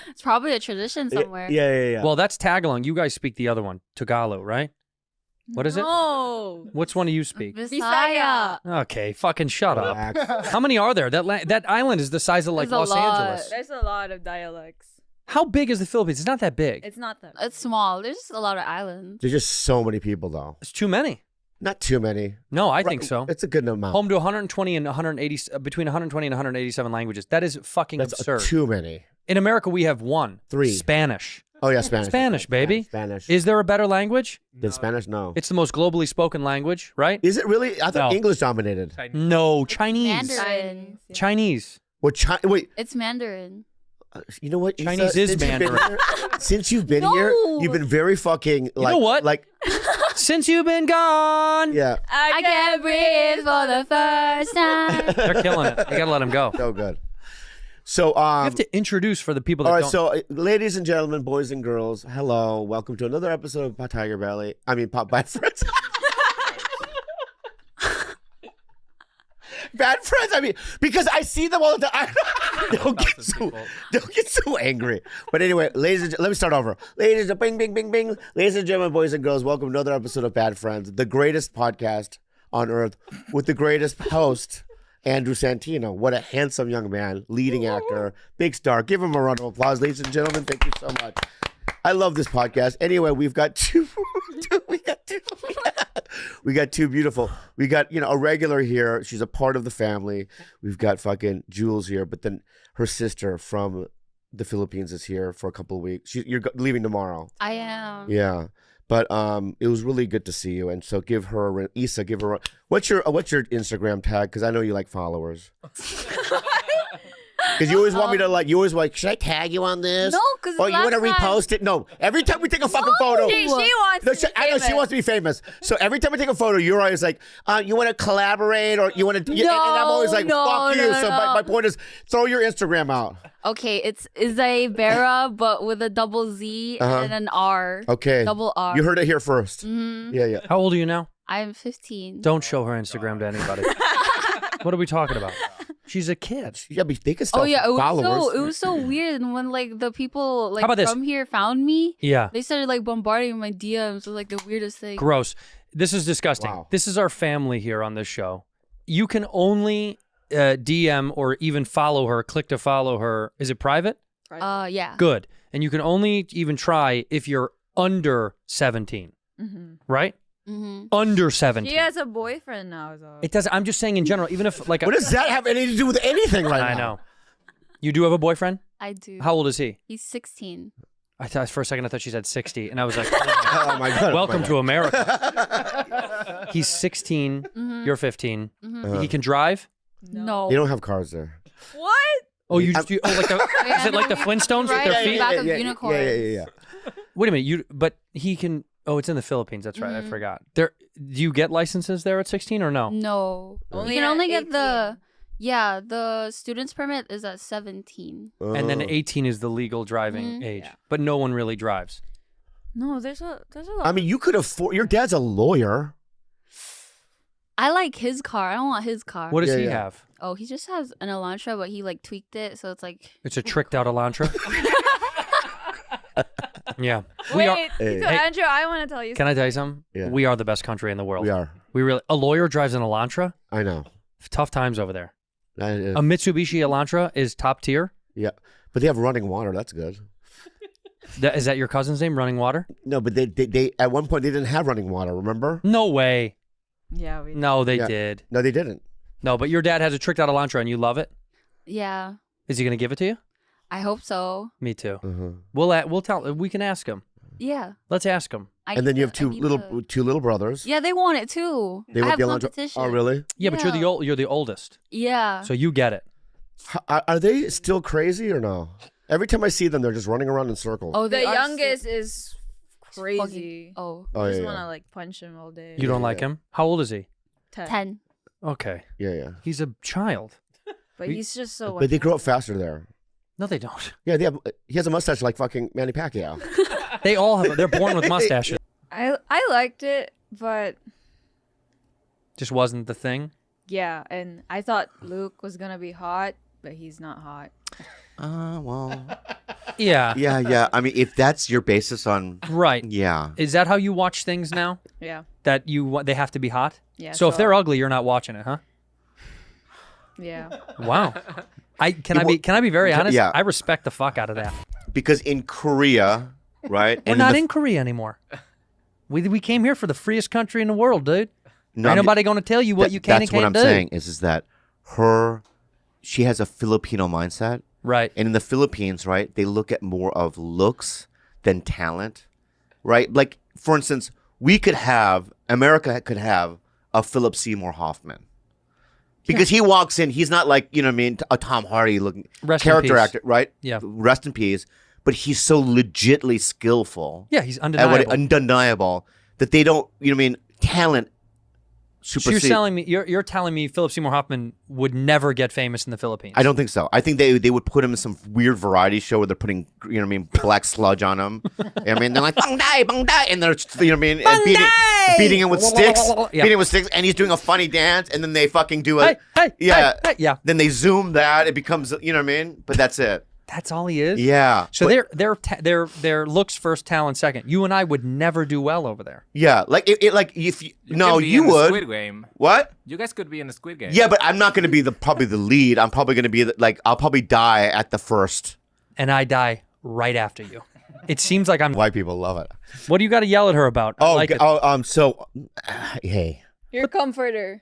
It's probably a tradition somewhere. Yeah. Well, that's tag-along. You guys speak the other one, Tagalog, right? What is it? No. Which one do you speak? Visaya. Okay, fucking shut up. Relax. How many are there? That island is the size of like There's a Los lot. Angeles. There's a lot of dialects. How big is the Philippines? It's not that big. It's not that. It's small. There's just a lot of islands. There's just so many people, though. It's too many. Not too many. No, I think so. It's a good amount. Home to 120 and 180, between 120 and 187 languages. That is fucking That's absurd. too many. In America, we have one. 3. Spanish. Oh, yeah, Spanish. Spanish, baby. Spanish. Is there a better language? Than Spanish? No. It's the most globally spoken language, right? Is it really? I thought No. English dominated. No, Chinese. Mandarin. Chinese. What? Wait. It's Mandarin. You know what? Chinese Issa, is since you've been Mandarin. here- Since you've been here, No. you've been very fucking. Like, know what? Like, Since you've been gone. yeah. I can't breathe for the first time. They're killing it. You gotta let them go. So good. So, You have to introduce for the people that all right, don't. so ladies and gentlemen, boys and girls, hello. Welcome to another episode of Tiger Belly. I mean, Bad Friends. Bad Friends. I mean, because I see them all the time. Don't get so angry. But anyway, let me start over. Ladies and bing, bing, bing, bing. Ladies and gentlemen, boys and girls, welcome to another episode of Bad Friends, the greatest podcast on earth with the greatest host, Andrew Santino. What a handsome young man, leading actor, big star. Give him a round of applause, ladies and gentlemen. Thank you so much. I love this podcast. Anyway, we got two beautiful. We got, a regular here. She's a part of the family. We've got fucking Jules here, but then her sister from the Philippines is here for a couple of weeks. You're leaving tomorrow. I am. Yeah. But it was really good to see you, and so give her what's your Instagram tag? Because I know you like followers. Because you always want me to should I tag you on this? No, 'cause or you want to last time- repost it? No. Every time we take a fucking photo, She wants no, to be I know she famous. wants to be famous. So every time we take a photo, you're always like, you want to collaborate or you want to, and I'm always like, No, fuck you. no, So no. my point is, throw your Instagram out. Okay, it's Isabera, but with a double Z and an R. Okay. Double R. You heard it here first. Mhm. Yeah. How old are you now? I'm 15. Don't show her Instagram to anybody. What are we talking about? She's a kid. Yeah, but they can still Oh yeah, followers. it was so weird. And when like the people How about this? from here found me, Yeah. they started like bombarding my DMs. It was like the weirdest thing. Gross. This is disgusting. Wow. This is our family here on this show. You can only DM or even follow her, click to follow her. Is it private? Yeah. Good. And you can only even try if you're under 17, right? Mm-hmm. Under 17. She has a boyfriend now, though. It does. I'm just saying in general, even if like What does that have anything to do with anything right now? I know. You do have a boyfriend? I do. How old is he? He's 16. I thought for a second I thought she said 60, and I was like, Oh my god! "Welcome to America." He's 16. Mm-hmm. You're 15. He can drive. No. They don't have cars there. What? Oh, you like the? Is it like the Flintstones with their feet? Back of unicorns. Yeah. Wait a minute. But he can. Oh, it's in the Philippines. That's right. I forgot. There. Do you get licenses there at 16 or no? No. You can at only get 18. the student's permit is at 17. And then 18 is the legal driving age. Yeah. But no one really drives. No, there's a lot. I mean, you could afford. Your dad's a lawyer. I like his car. I don't want his car. What does Yeah, he yeah. have? Oh, he just has an Elantra, but he like tweaked it, so it's like. It's a tricked out Elantra. Yeah. We are. Wait, Hey. so Andrew, I want to tell you. Can I tell you something? Yeah. We are the best country in the world. We are. We really. A lawyer drives an Elantra. I know. Tough times over there. I- A Mitsubishi Elantra is top tier. yeah, but they have running water. That's good. Is that your cousin's name? Running water? No, but they at one point they didn't have running water. Remember? No way. Yeah, we. No, they Yeah. did. No, they didn't. No, but your dad has a tricked out Elantra and you love it. Yeah, Is he gonna give it to you? I hope so. Me too. Uh-huh. We'll tell. We can ask him. Yeah. Let's ask him. And then you have two little brothers. Yeah, they want it too. They I want have the Elantra. competition. Oh, really? Yeah, but you're the oldest, Yeah. so you get it. Are they still crazy or no? Every time I see them, they're just running around in circles. Oh, The they are youngest is crazy. fucking- Oh, Oh, I yeah, just yeah. want to like punch him all day. You don't like him? How old is he? 10. Okay, Yeah. he's a child. But he's just so. But they grow up faster there. No, they don't. Yeah, he has a mustache like fucking Manny Pacquiao. They all have. They're born with mustaches. I liked it, but Just wasn't the thing. yeah, and I thought Luke was gonna be hot, but he's not hot. Well. Yeah. Yeah. I mean, if that's your basis on, Right. yeah. Is that how you watch things now? Yeah. That they have to be hot? Yeah. So if they're ugly, you're not watching it, huh? Yeah. Wow. Can I be very honest? Yeah. I respect the fuck out of that. Because in Korea, right? We're not in Korea anymore. We came here for the freest country in the world, dude. No, Ain't nobody gonna tell you what you can and That's what can't I'm do. saying is that she has a Filipino mindset. Right. And in the Philippines, right, they look at more of looks than talent, right? Like, for instance, America could have a Philip Seymour Hoffman. Because he walks in, he's not like, you know what I mean, a Tom Hardy looking Rest in character peace. actor, right? Yeah. Rest in peace. But he's so legitly skillful. Yeah, he's and undeniable. undeniable that they don't, you know what I mean, talent So supersedes. you're telling me Philip Seymour Hoffman would never get famous in the Philippines? I don't think so. I think they would put him in some weird variety show where they're putting, you know what I mean, black sludge on him. You know what I mean, they're like, bang die, and they're, you know what I mean, and beating him with sticks, Yeah. beating him with sticks, and he's doing a funny dance, and then they fucking do Hey, it. hey, yeah. Then they zoom that, it becomes, you know what I mean, but that's it. That's all he is. Yeah. So but- they're looks first, talent second. You and I would never do well over there. Yeah, like like if you no, can be you in the would. Squid Game. What? You guys could be in the Squid Game. Yeah, but I'm not going to be probably the lead. I'm probably going to be like I'll probably die at the first. And I die right after you. It seems like I'm. White people love it. What do you got to yell at her about? I like it. So hey. Your comforter.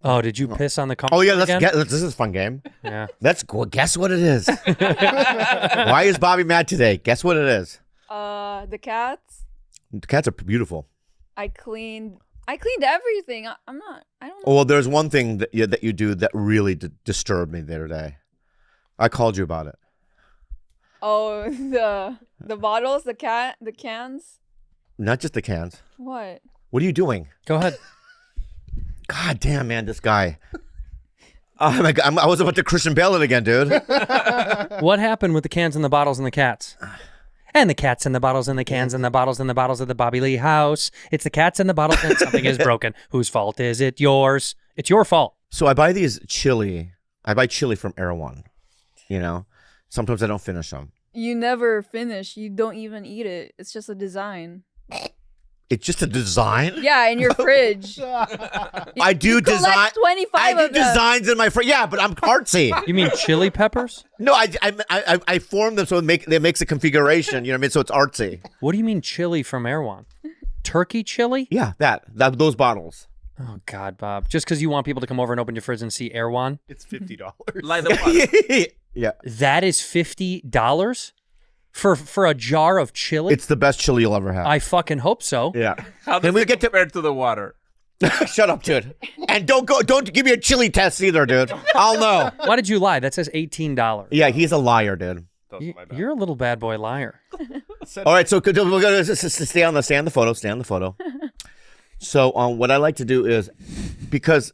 Oh, did you piss on the computer? Oh yeah, again? this is a fun game. Yeah. Let's go. Guess what it is. Why is Bobby mad today? Guess what it is. The cats. The cats are beautiful. I cleaned everything. I don't know. Oh, well, there's one thing that you do that really disturbed me the other day. I called you about it. Oh, the bottles, the cans. Not just the cans. What? What are you doing? Go ahead. God damn, man, this guy. Oh my God, I was about to Christian Bale it again, dude. What happened with the cans and the bottles and the cats? And the cats and the bottles and the cans and the bottles of the Bobby Lee house. It's the cats and the bottles and something is broken. Whose fault is it? Yours. It's your fault. So I buy chili from Erewhon. You know, sometimes I don't finish them. You never finish. You don't even eat it. It's just a design. It's just a design. Yeah, in your fridge. I do design. Collect 25 I do of them. designs in my fridge. Yeah, but I'm artsy. You mean chili peppers? No, I form them so it makes a configuration. You know what I mean? So it's artsy. What do you mean chili from Erewhon? Turkey chili? Yeah, those bottles. Oh God, Bob! Just because you want people to come over and open your fridge and see Erewhon? It's $50. Like the one. Yeah, That is $50 for a jar of chili. it's the best chili you'll ever have. I fucking hope so. yeah. How does Can we it get to? compare to the water? Shut up, dude. And don't give me a chili test either, dude. I'll know. Why did you lie? That says $18. Yeah, he's a liar, dude. You're a little bad boy liar. All right, so we're gonna stay on the photo. Stay on the photo. So, what I like to do is, because,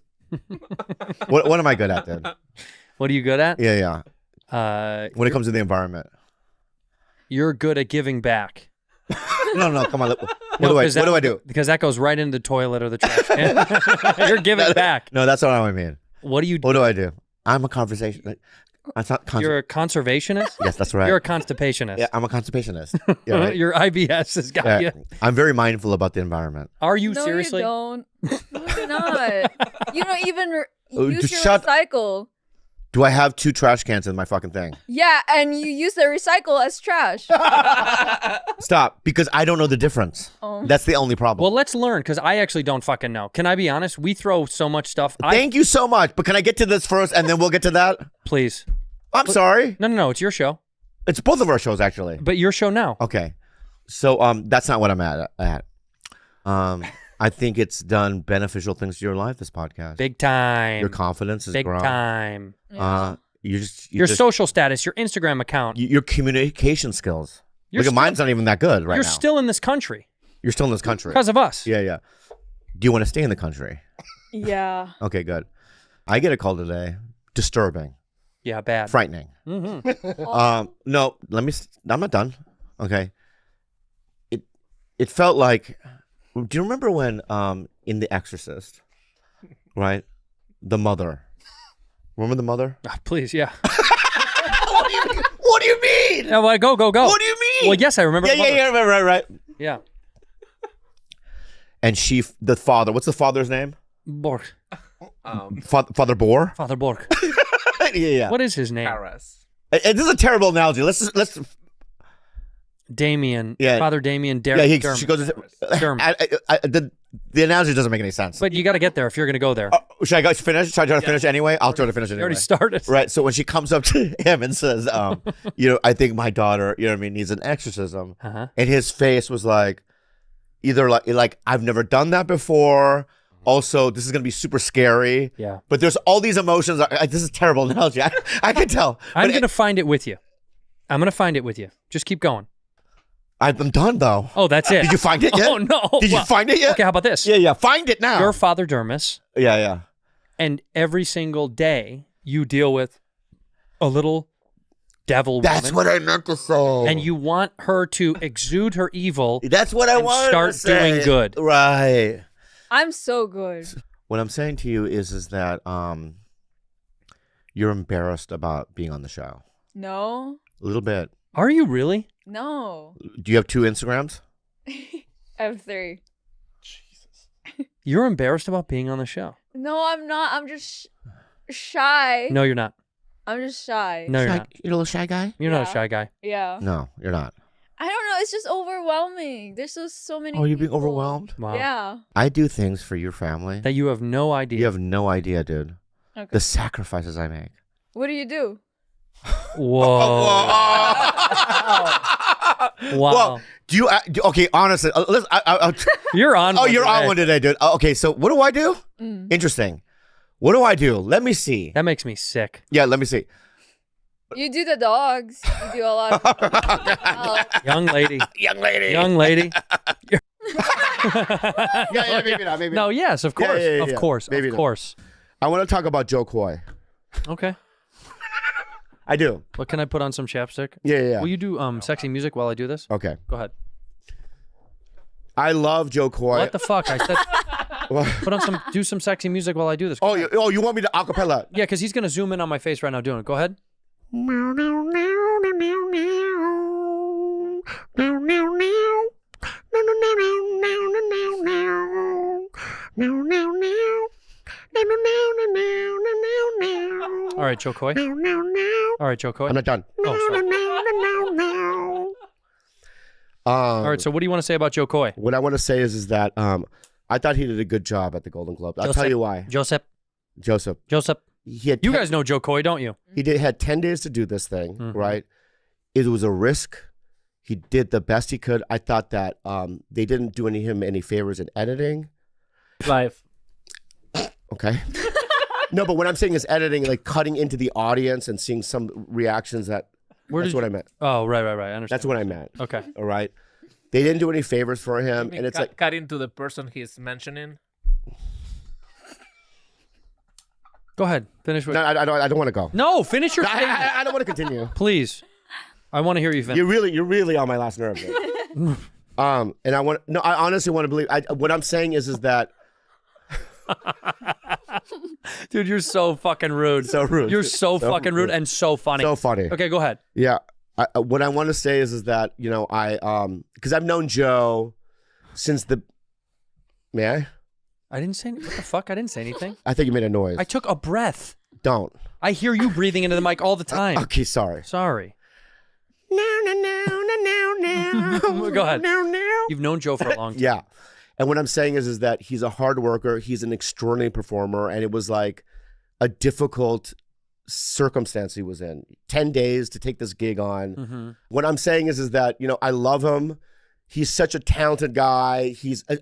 what am I good at, dude? What are you good at? Yeah. When it comes to the environment. You're good at giving back. No, come on. What do I do? Because that goes right into the toilet or the trash can. You're giving back. No, that's not what I mean. What do you do? What do I do? I'm a conversation. You're a conservationist? Yes, that's right. You're a constipationist. Yeah, I'm a constipationist. Yeah, right? Your IBS has got you. I'm very mindful about the environment. Are you No, seriously? you don't. No, you're not. You don't even use your shut- recycle. Do I have 2 trash cans in my fucking thing? Yeah, and you use the recycle as trash. Stop, because I don't know the difference. Oh. That's the only problem. Well, let's learn, because I actually don't fucking know. Can I be honest? We throw so much stuff. Thank you so much, but can I get to this first and then we'll get to that? Please. I'm sorry. No. It's your show. It's both of our shows, actually. But your show now. Okay. So that's not what I'm at. I think it's done beneficial things to your life, this podcast. Big time. Your confidence is Big grown. time. Your social status, your Instagram account. Your communication skills. Look at mine's not even that good right now. You're still in this country. You're still in this country. Because of us. Yeah. Do you want to stay in the country? Yeah. Okay, good. I get a call today. Disturbing. Yeah, bad. Frightening. Mm-hmm. No, I'm not done. Okay. It felt like, do you remember when in The Exorcist, right? The mother. Remember the mother? Please, yeah. What do you mean? Yeah, well, go. What do you mean? Well, yes, I remember. Yeah, right. Yeah. And the father, what's the father's name? Borg. Father Boar? Father Borg. Yeah. What is his name? Paris. This is a terrible analogy. Let's Damien. Yeah. Father Damien. Yeah, she goes. Dermot. The analogy doesn't make any sense. But you got to get there if you're going to go there. Should I go finish? Should I try to finish anyway? I'll try to finish anyway. You already started. Right. So when she comes up to him and says, I think my daughter, needs an exorcism. Uh-huh. And his face was like, either like I've never done that before. Also, this is going to be super scary. Yeah. But there's all these emotions. This is a terrible analogy. I can tell. I'm going to find it with you. I'm going to find it with you. Just keep going. I'm done, though. Oh, that's it. Did you find it yet? Oh, no. Did you find it yet? Okay, how about this? Yeah. Find it now. You're Father Dermis. Yeah. And every single day you deal with a little devil That's woman. what I meant to say. And you want her to exude her evil. That's what I and wanted start to say. doing good. Right. I'm so good. What I'm saying to you is that you're embarrassed about being on the show. No. A little bit. Are you really? No. Do you have 2 Instagrams? I have 3. You're embarrassed about being on the show. No, I'm not. I'm just shy. No, you're not. I'm just shy. No, you're not. You're a little shy guy? You're not a shy guy. Yeah. No, you're not. I don't know. It's just overwhelming. There's so many. Oh, you're being people. overwhelmed? Wow. Yeah. I do things for your family. That you have no idea. You have no idea, dude. Okay. The sacrifices I make. What do you do? Whoa. Wow. Well, do you? Okay, honestly, listen. You're on. Oh, you're on today. one today, dude. Okay, so what do I do? Interesting. What do I do? Let me see. That makes me sick. Yeah, let me see. You do the dogs. You do a lot of. Young lady. Young lady. Young lady. Yeah, maybe not. Maybe No, not. yes, of course. Yeah. Of course. Maybe of not. course. I want to talk about Joe Coy. Okay. I do. What can I put on some chapstick? Yeah. Will you do sexy music while I do this? Okay. Go ahead. I love Joe Coy. What the fuck? I said put on do some sexy music while I do this. Go ahead. You want me to acapella? Yeah, because he's gonna zoom in on my face right now doing it. Go ahead. All right, Joe Coy. All right, Joe Coy. I'm not done. Oh, sorry. All right, so what do you want to say about Joe Coy? What I want to say is that I thought he did a good job at the Golden Globe. I'll tell you why. Joseph. Joseph. He had You guys know Joe Coy, don't you? He had 10 days to do this thing, right? It was a risk. He did the best he could. I thought that they didn't do him any favors in editing. Live. Okay. No, but what I'm saying is editing, like cutting into the audience and seeing some reactions that's what I meant. Oh, right. I understand. That's what I meant. Okay. All right. They didn't do any favors for him, and it's like cut into the person he's mentioning. Go ahead. Finish with. no, I don't want to go. No, finish your statement. I don't want to continue. Please. I want to hear you finish. You're really on my last nerve. And I honestly want to believe. What I'm saying is that. Dude, you're so fucking rude. So rude. You're so fucking rude and so funny. So funny. Okay, go ahead. Yeah. What I want to say is that, you know, because I've known Joe since the. May I? I didn't say anything. What the fuck? I didn't say anything. I think you made a noise. I took a breath. Don't. I hear you breathing into the mic all the time. Okay, sorry. Sorry. No. Go ahead. You've known Joe for a long time. Yeah. And what I'm saying is that he's a hard worker. He's an extraordinary performer. And it was like a difficult circumstance he was in. 10 days to take this gig on. Mm-hmm. What I'm saying is that, you know, I love him. He's such a talented guy.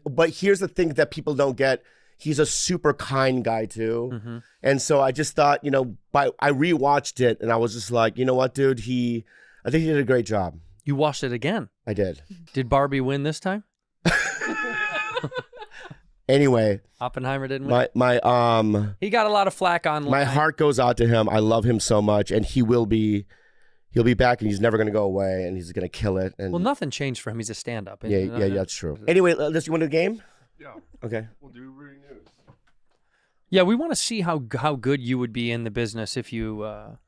But here's the thing that people don't get. He's a super kind guy too. Mm-hmm. And so I just thought, you know, I rewatched it and I was just like, you know what, dude? I think he did a great job. You watched it again. I did. Did Barbie win this time? Anyway, Oppenheimer didn't win. He got a lot of flack online. My heart goes out to him. I love him so much, and he'll be back, and he's never going to go away, and he's going to kill it. And well, nothing changed for him. He's a stand-up. yeah, that's true. Anyway, you want to do the game? Yeah. Okay. We'll do Rudy News. Yeah, we want to see how good you would be in the business if you were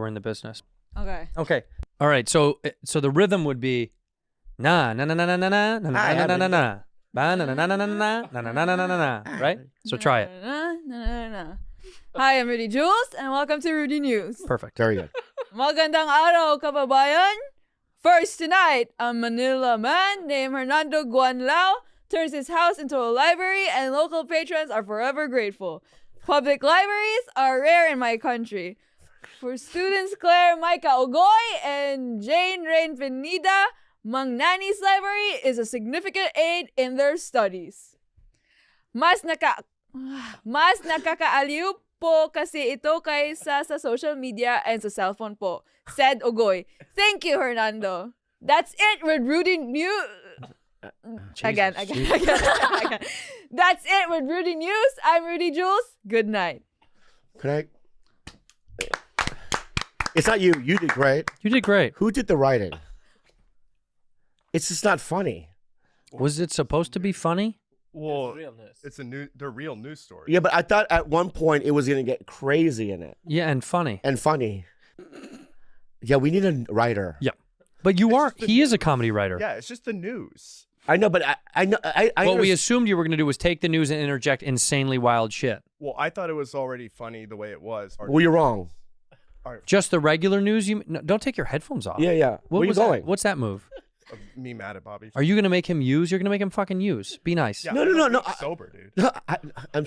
in the business. Okay. Okay. All right. So the rhythm would be na na na na na na na na na na na na. Ba na na na na na na na na na na na. Right? So try it. Hi, I'm Rudy Jules, and welcome to Rudy News. Perfect. Very good. Magandang araw, kababayan. First tonight, a Manila man named Hernando Guanlao turns his house into a library, and local patrons are forever grateful. Public libraries are rare in my country. For students Claire Micah Ogoy and Jane Rain Pineda, Mang Nani's library is a significant aid in their studies. Mas nakakaaliw po kasi ito kaysa sa social media and sa cellphone po, said Ogoy. Thank you, Hernando. That's it with Rudy News. Again. That's it with Rudy News. I'm Rudy Jules. Good night. Can I? It's not you. You did great. You did great. Who did the writing? It's just not funny. Was it supposed to be funny? Well, they're real news stories. Yeah, but I thought at one point it was going to get crazy in it. Yeah, and funny. Yeah, we need a writer. Yeah. But he is a comedy writer. Yeah, it's just the news. I know, but I know. What we assumed you were going to do was take the news and interject insanely wild shit. Well, I thought it was already funny the way it was. Well, you're wrong. Just the regular news? No, don't take your headphones off. Yeah. Where are you going? What's that move? Me mad at Bobby. Are you going to make him use? You're going to make him fucking use. Be nice. Yeah, No. Sober, dude. No, I'm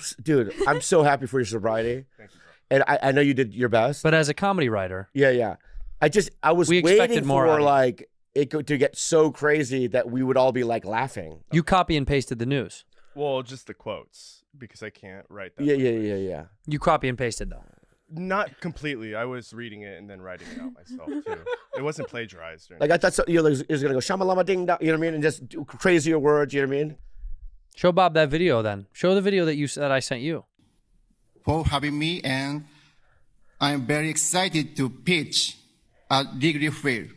so happy for your sobriety. Thank you, bro. And I know you did your best. But as a comedy writer. Yeah. I was waiting for like it to get so crazy that we would all be like laughing. You copy and pasted the news. Well, just the quotes because I can't write that. Yeah. You copy and pasted though. Not completely. I was reading it and then writing it out myself too. It wasn't plagiarized. Or like I thought, it was gonna go shamalama ding dong. You know what I mean? And just do crazier words. You know what I mean? Show Bob that video then. Show the video that I sent you. For having me, and I'm very excited to pitch a degree fair.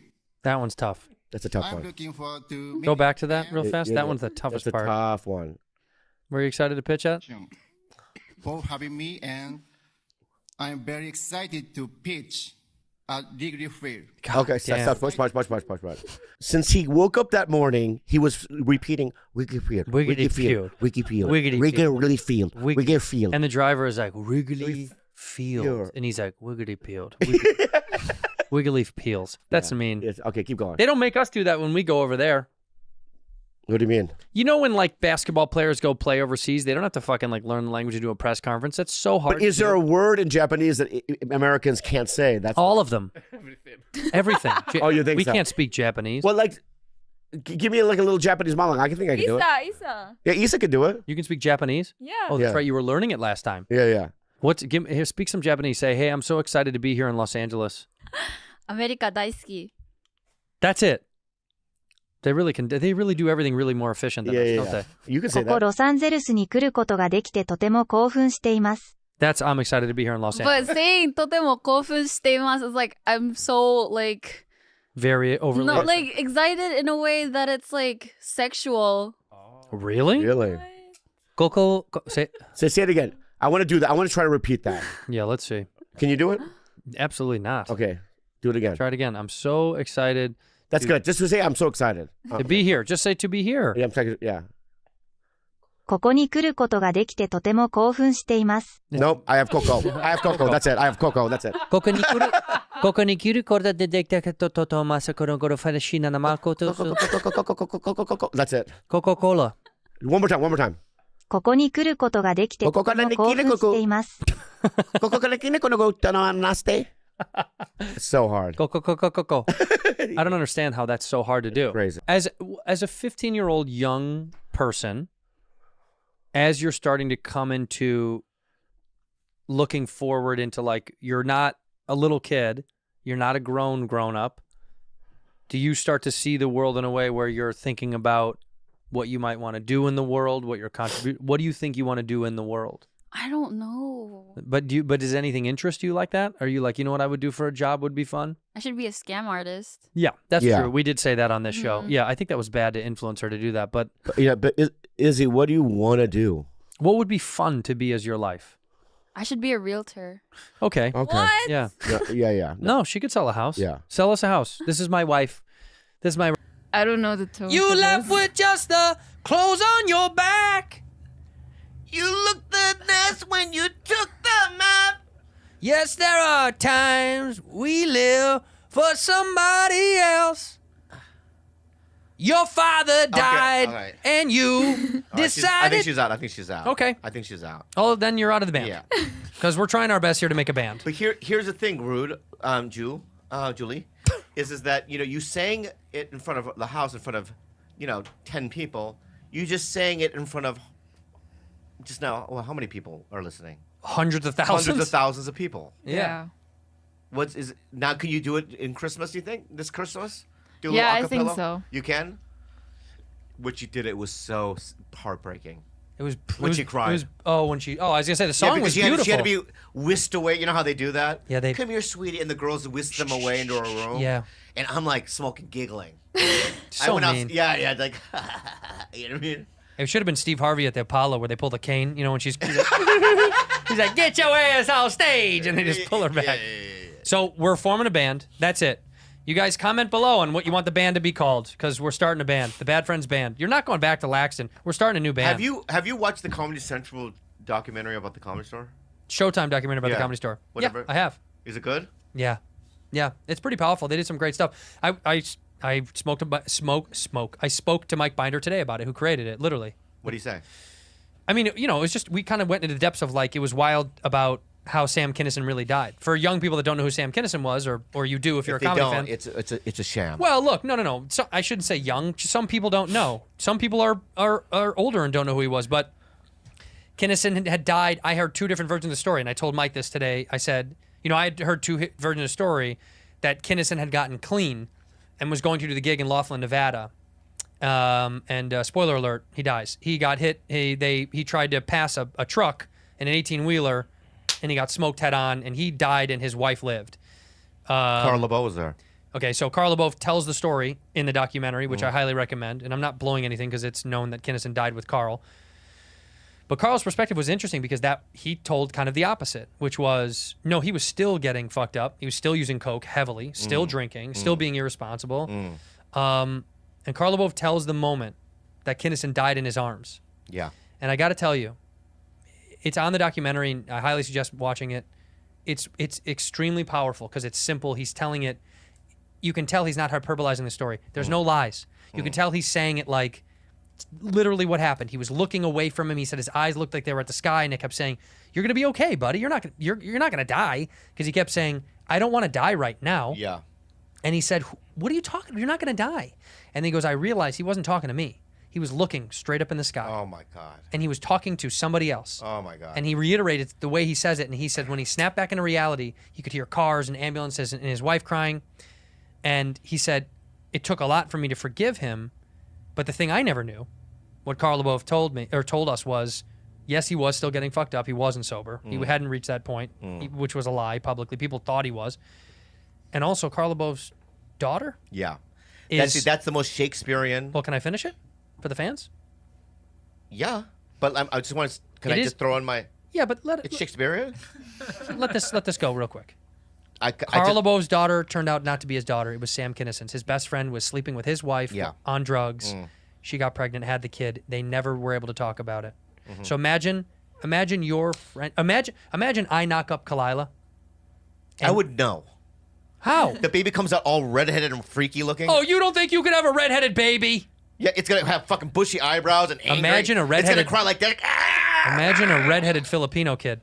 That one's tough. That's a tough I'm one. looking forward to Go back to that real fast. That one's the toughest That's a part. tough one. Were you excited to pitch at? for having me, and I'm very excited to pitch a degree fair. Okay, stop. Much. Since he woke up that morning, he was repeating Wiggly Field. And the driver is like, Wiggly Field. And he's like, Wiggly Peeled. Wiggly Peels. That's mean. Yes. Okay, keep going. They don't make us do that when we go over there. What do you mean? You know when like basketball players go play overseas, they don't have to fucking like learn the language to do a press conference. That's so hard. But is there a word in Japanese that Americans can't say? That's all of them. Everything. Oh, you think we so? can't speak Japanese? Well, like, Give me like a little Japanese monologue. I think I can do it. Isa. Yeah, Isa could do it. You can speak Japanese? Yeah. Oh, that's Yeah. right. You were learning it last time. Yeah. Here, speak some Japanese. Say, hey, I'm so excited to be here in Los Angeles. アメリカ大好き。 That's it. They really do everything really more efficient than us, don't they? You can say ここ that. ロサンゼルスに来ることができてとても興奮しています。 That's I'm excited to be here in Los Angeles. But saying とても興奮しています is like I'm so like Very overly. not like excited in a way that it's like sexual. Really? Really? Say it again. I want to do that. I want to try to repeat that. Yeah, let's see. Can you do it? Absolutely not. Okay. Do it again. Try it again. I'm so excited. That's good. Just to say I'm so excited. To be here. Just say to be here. Yeah, I'm excited. Yeah. ここに来ることができてとても興奮しています。 Nope. I have cocoa. I have cocoa. That's it. I have cocoa. That's it. ここに来ることができたととまさこの頃ファレシーナ生こと That's it. Coca-Cola. One more time. One more time. ここに来ることができてとても興奮しています。 It's so hard. Go. I don't understand how that's so hard to do. Crazy. As a 15-year-old young person, as you're starting to come into looking forward into like you're not a little kid, you're not a grown up. Do you start to see the world in a way where you're thinking about what you might want to do in the world, what your what do you think you want to do in the world? I don't know. But does anything interest you like that? Are you like, you know what I would do for a job would be fun? I should be a scam artist. Yeah, that's Yeah. true. We did say that on this show. Yeah, I think that was bad to influence her to do that. But Izzy, what do you want to do? what would be fun to be as your life? I should be a realtor. Okay. What? Yeah. Yeah. No, she could sell a house. Yeah. Sell us a house. This is my wife. This is my... I don't know the tone. You for left this. with just the clothes on your back. You looked the best when you took them out. Yes, there are times we live for somebody else. Your father died, all right. and you All right, I decided. think she's out. I think she's out. Okay. I think she's out. Oh, then you're out of the band. Yeah. Because we're trying our best here to make a band. But here's the thing, Rude, Julie, is that you sang it in front of the house in front of 10 people. You just sang it in front of just now. Well, how many people are listening? Hundreds of thousands. Hundreds of thousands of people. Yeah. Now? Can you do it in Christmas? Do you think this Christmas? Do a Yeah, little I think acapella? so. You can. What you did, it was so heartbreaking. It was When she cried. I was gonna say the song because was she beautiful. She had to be whisked away. You know how they do that? Yeah, they- come here, sweetie, and the girls whisk them away into a room. Yeah. And I'm like smoking, giggling. So I went mean. out. Yeah, like you know what I mean? It should have been Steve Harvey at the Apollo where they pull the cane. You know when he's like, "Get your ass on stage," and they just pull her back. Yeah. So we're forming a band. That's it. You guys comment below on what you want the band to be called because we're starting a band, the Bad Friends Band. You're not going back to Laxton. We're starting a new band. Have you watched the Comedy Central documentary about the Comedy Store? Showtime documentary about Yeah. the Comedy Store. Whatever. Yeah, I have. Is it good? Yeah, it's pretty powerful. They did some great stuff. I spoke to Mike Binder today about it, who created it, literally. What do you say? I mean, it was just we kind of went into the depths of like it was wild about how Sam Kinison really died. For young people that don't know who Sam Kinison was, or you do if you're If a they comedy don't, fan. it's a sham. Well, look, no. So, I shouldn't say young. Some people don't know. Some people are older and don't know who he was. But Kinison had died. I heard two different versions of the story, and I told Mike this today. I said, I had heard two versions of the story that Kinison had gotten clean and was going to do the gig in Laughlin, Nevada. And spoiler alert, he dies. He got hit. He tried to pass a truck in an 18-wheeler, and he got smoked head on, and he died, and his wife lived. Carl LeBeau was there. Okay, so Carl LeBeau tells the story in the documentary, which I highly recommend, and I'm not blowing anything because it's known that Kinison died with Carl. But Carl's perspective was interesting because he told kind of the opposite, which was, no, he was still getting fucked up. He was still using coke heavily, still drinking, still being irresponsible. And Carl LeBeau tells the moment that Kinison died in his arms. Yeah. And I got to tell you, it's on the documentary, and I highly suggest watching it. It's extremely powerful because it's simple. He's telling it. You can tell he's not hyperbolizing the story. There's no lies. You can tell he's saying it like literally what happened. He was looking away from him. He said his eyes looked like they were at the sky, and it kept saying, "You're gonna be okay, buddy. You're not gonna die," because he kept saying, "I don't want to die right now." Yeah. And he said, what are you talking about? You're not going to die. And he goes, I realized he wasn't talking to me. He was looking straight up in the sky. Oh, my God. And he was talking to somebody else. Oh, my God. And he reiterated the way he says it. And he said when he snapped back into reality, he could hear cars and ambulances and his wife crying. And he said, it took a lot for me to forgive him. But the thing I never knew, what Karl told us was, yes, he was still getting fucked up. He wasn't sober. He hadn't reached that point, which was a lie publicly. People thought he was. And also, Karl LeBeau's daughter? Yeah. Is, that's the most Shakespearean. Well, can I finish it for the fans? Yeah. But I just want to, can I just throw in my. Yeah, but It's Shakespearean? let this go real quick. Karl Karl LeBeau's daughter turned out not to be his daughter. It was Sam Kinnison's. His best friend was sleeping with his wife on drugs. She got pregnant, had the kid. They never were able to talk about it. So imagine your friend. Imagine I knock up KHALYLA. I would know. How? The baby comes out all redheaded and freaky looking. Oh, you don't think you could have a redheaded baby? Yeah, it's gonna have fucking bushy eyebrows and angry. Imagine a redheaded. It's gonna cry like that. Ah! Imagine a redheaded Filipino kid.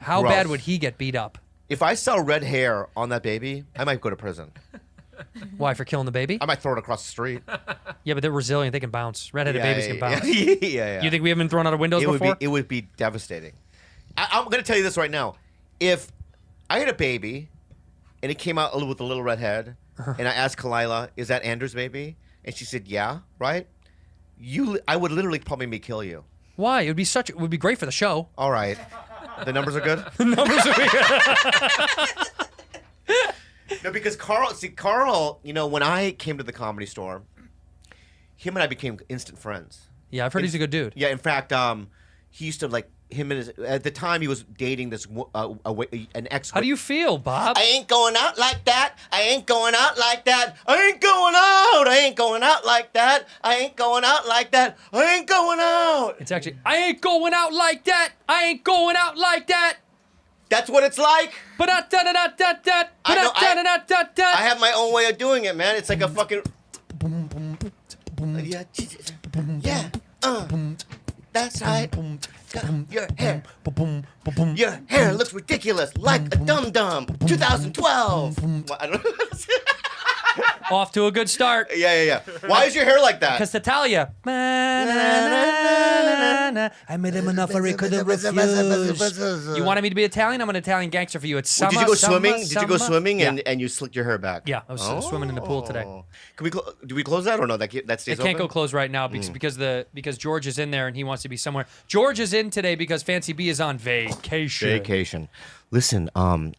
How Gross. bad would he get beat up? If I saw red hair on that baby, I might go to prison. Why, for killing the baby? I might throw it across the street. Yeah, but they're resilient. They can bounce. Redheaded babies can bounce. Yeah. You think we haven't been thrown out of windows before? It would be devastating. I'm going to tell you this right now. If I had a baby and it came out with a little red head, and I asked KHALYLA, is that Andrew's baby? And she said, yeah, right? I would literally probably kill you. Why? It would be great for the show. All right. The numbers are good? The numbers are good. No, because Karl, when I came to the Comedy Store, him and I became instant friends. Yeah, I've heard he's a good dude. Yeah, in fact, he used to at the time he was dating this an ex. How do you feel, Bob? I ain't going out like that. I ain't going out like that. I ain't going out. I ain't going out like that. I ain't going out like that. I ain't going out. It's actually, I ain't going out like that. I ain't going out like that. That's what it's like. I have my own way of doing it, man. It's like a fucking. Yeah. That's right. Your hair. Your hair looks ridiculous, like a dum-dum. 2012. I don't know. Off to a good start. Yeah. Why is your hair like that? Because Natalia. I made him enough or he could have refused. You wanted me to be Italian? I'm an Italian gangster for you. It's summer. Did you go swimming? Summer. Did you go swimming and you slicked your hair back? Yeah, I was swimming in the pool today. Can do we close that or no? That stays It can't open? go close right now because George is in there and he wants to be somewhere. George is in today because Fancy B is on vacation. Listen,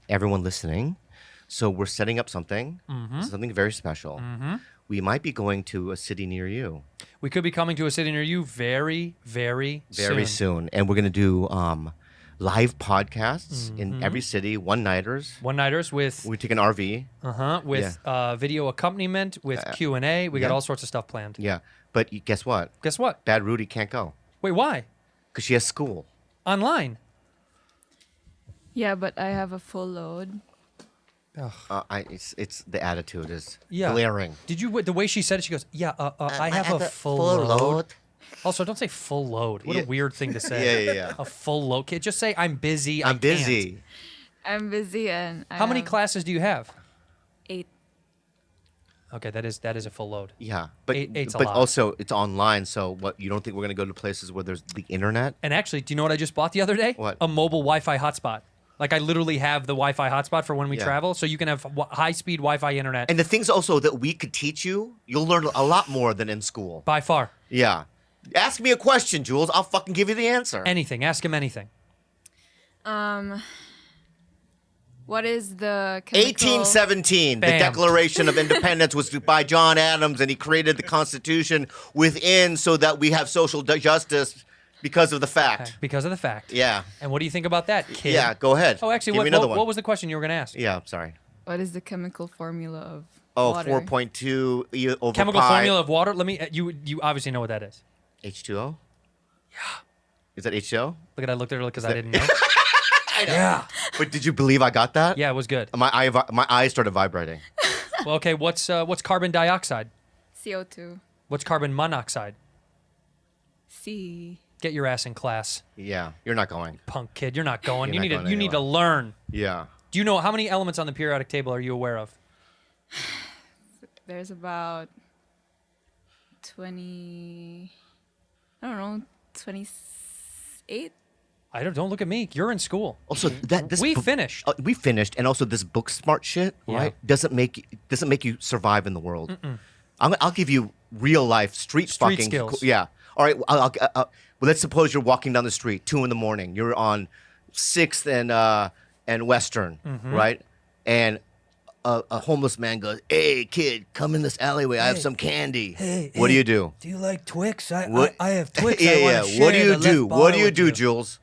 everyone listening. So we're setting up something very special. We might be going to a city near you. We could be coming to a city near you very, very soon. And we're going to do live podcasts in every city, one-nighters. One-nighters with... We take an RV. With video accompaniment, with Q&A. We got all sorts of stuff planned. Yeah. But guess what? Guess what? Bad Rudy can't go. Wait, why? Because she has school. Online. Yeah, but I have a full load. It's the attitude is Yeah. glaring. Did you the way she said it? She goes, "Yeah, I have a full load." Also, don't say full load. What a weird thing to say. Yeah. A full load. Kid, just say I'm busy. I'm busy. I'm busy and How many classes do you have? 8. Okay, that is a full load. Yeah, but Eight's a but lot. also it's online. So what? You don't think we're gonna go to places where there's the internet? And actually, do you know what I just bought the other day? What? A mobile Wi-Fi hotspot. Like I literally have the Wi-Fi hotspot for when we travel, so you can have high-speed Wi-Fi internet. And the things also that we could teach you, you'll learn a lot more than in school. By far. Yeah. Ask me a question, Jules. I'll fucking give you the answer. Anything. Ask him anything. What is the chemical... 1817, Bam. the Declaration of Independence was by John Adams, and he created the Constitution within so that we have social justice because of the fact. Because of the fact. Yeah. And what do you think about that, kid? Yeah, go ahead. Oh, actually, Give me another one. what was the question you were going to ask? Yeah, sorry. What is the chemical formula of Oh, water? 4.2 E over Chemical pi. formula of water. Let me. You obviously know what that is. H2O? Yeah. Is that H2O? Look at I looked at her because I didn't know. I know. Yeah. But did you believe I got that? Yeah, it was good. My eyes started vibrating. Well, okay. What's carbon dioxide? CO2. What's carbon monoxide? C. Get your ass in class, Yeah, you're not going. punk kid. You're not going. You're you not need to going learn. Yeah. Do you know how many elements on the periodic table are you aware of? there's about 20. I don't know, 28. Don't look at me. You're in school. Also, we finished. We finished, and also this book smart shit, right? Doesn't make you survive in the world. I'll give you real life street fucking skills. Yeah. All right. Well, let's suppose you're walking down the street 2 a.m. You're on 6th and Western, right? And a homeless man goes, "Hey, kid, come in this alleyway. I have some candy." What do you do? Do you like Twix? I have Twix. Yeah. What do you do? What do you do, Jules?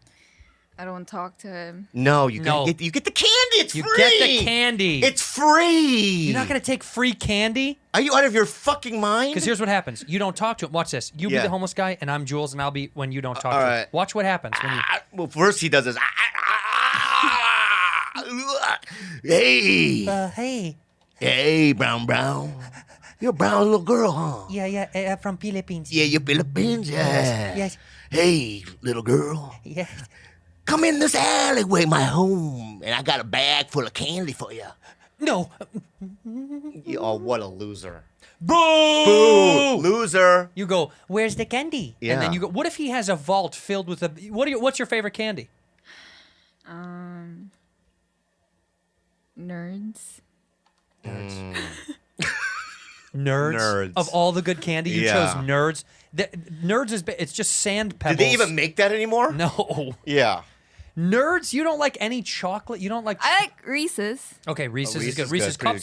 I don't talk to him. No, you get the candy. It's free. You get the candy. It's free. You're not gonna take free candy? Are you out of your fucking mind? Because here's what happens. You don't talk to him. Watch this. You be the homeless guy, and I'm Jules, and I'll be when you don't talk to him. Watch what happens when you. Well, first he does this. Hey. Hey. Hey, brown. You're a brown little girl, huh? Yeah. From Philippines. Yeah, you're Philippines. Yeah. Yes. Hey, little girl. Yes. Come in this alleyway, my home, and I got a bag full of candy for you. No. Oh, what a loser. Boo! Boo! Loser. You go, where's the candy? Yeah. And then you go, what if he has a vault filled with what's your favorite candy? Nerds. Nerds. Of all the good candy, you chose Nerds. Nerds it's just sand pebbles. Did they even make that anymore? No. Yeah. Nerds, you don't like any chocolate? You don't like... I like Reese's. Okay, Reese's is Reese's good. is Reese's good. Pretty Cups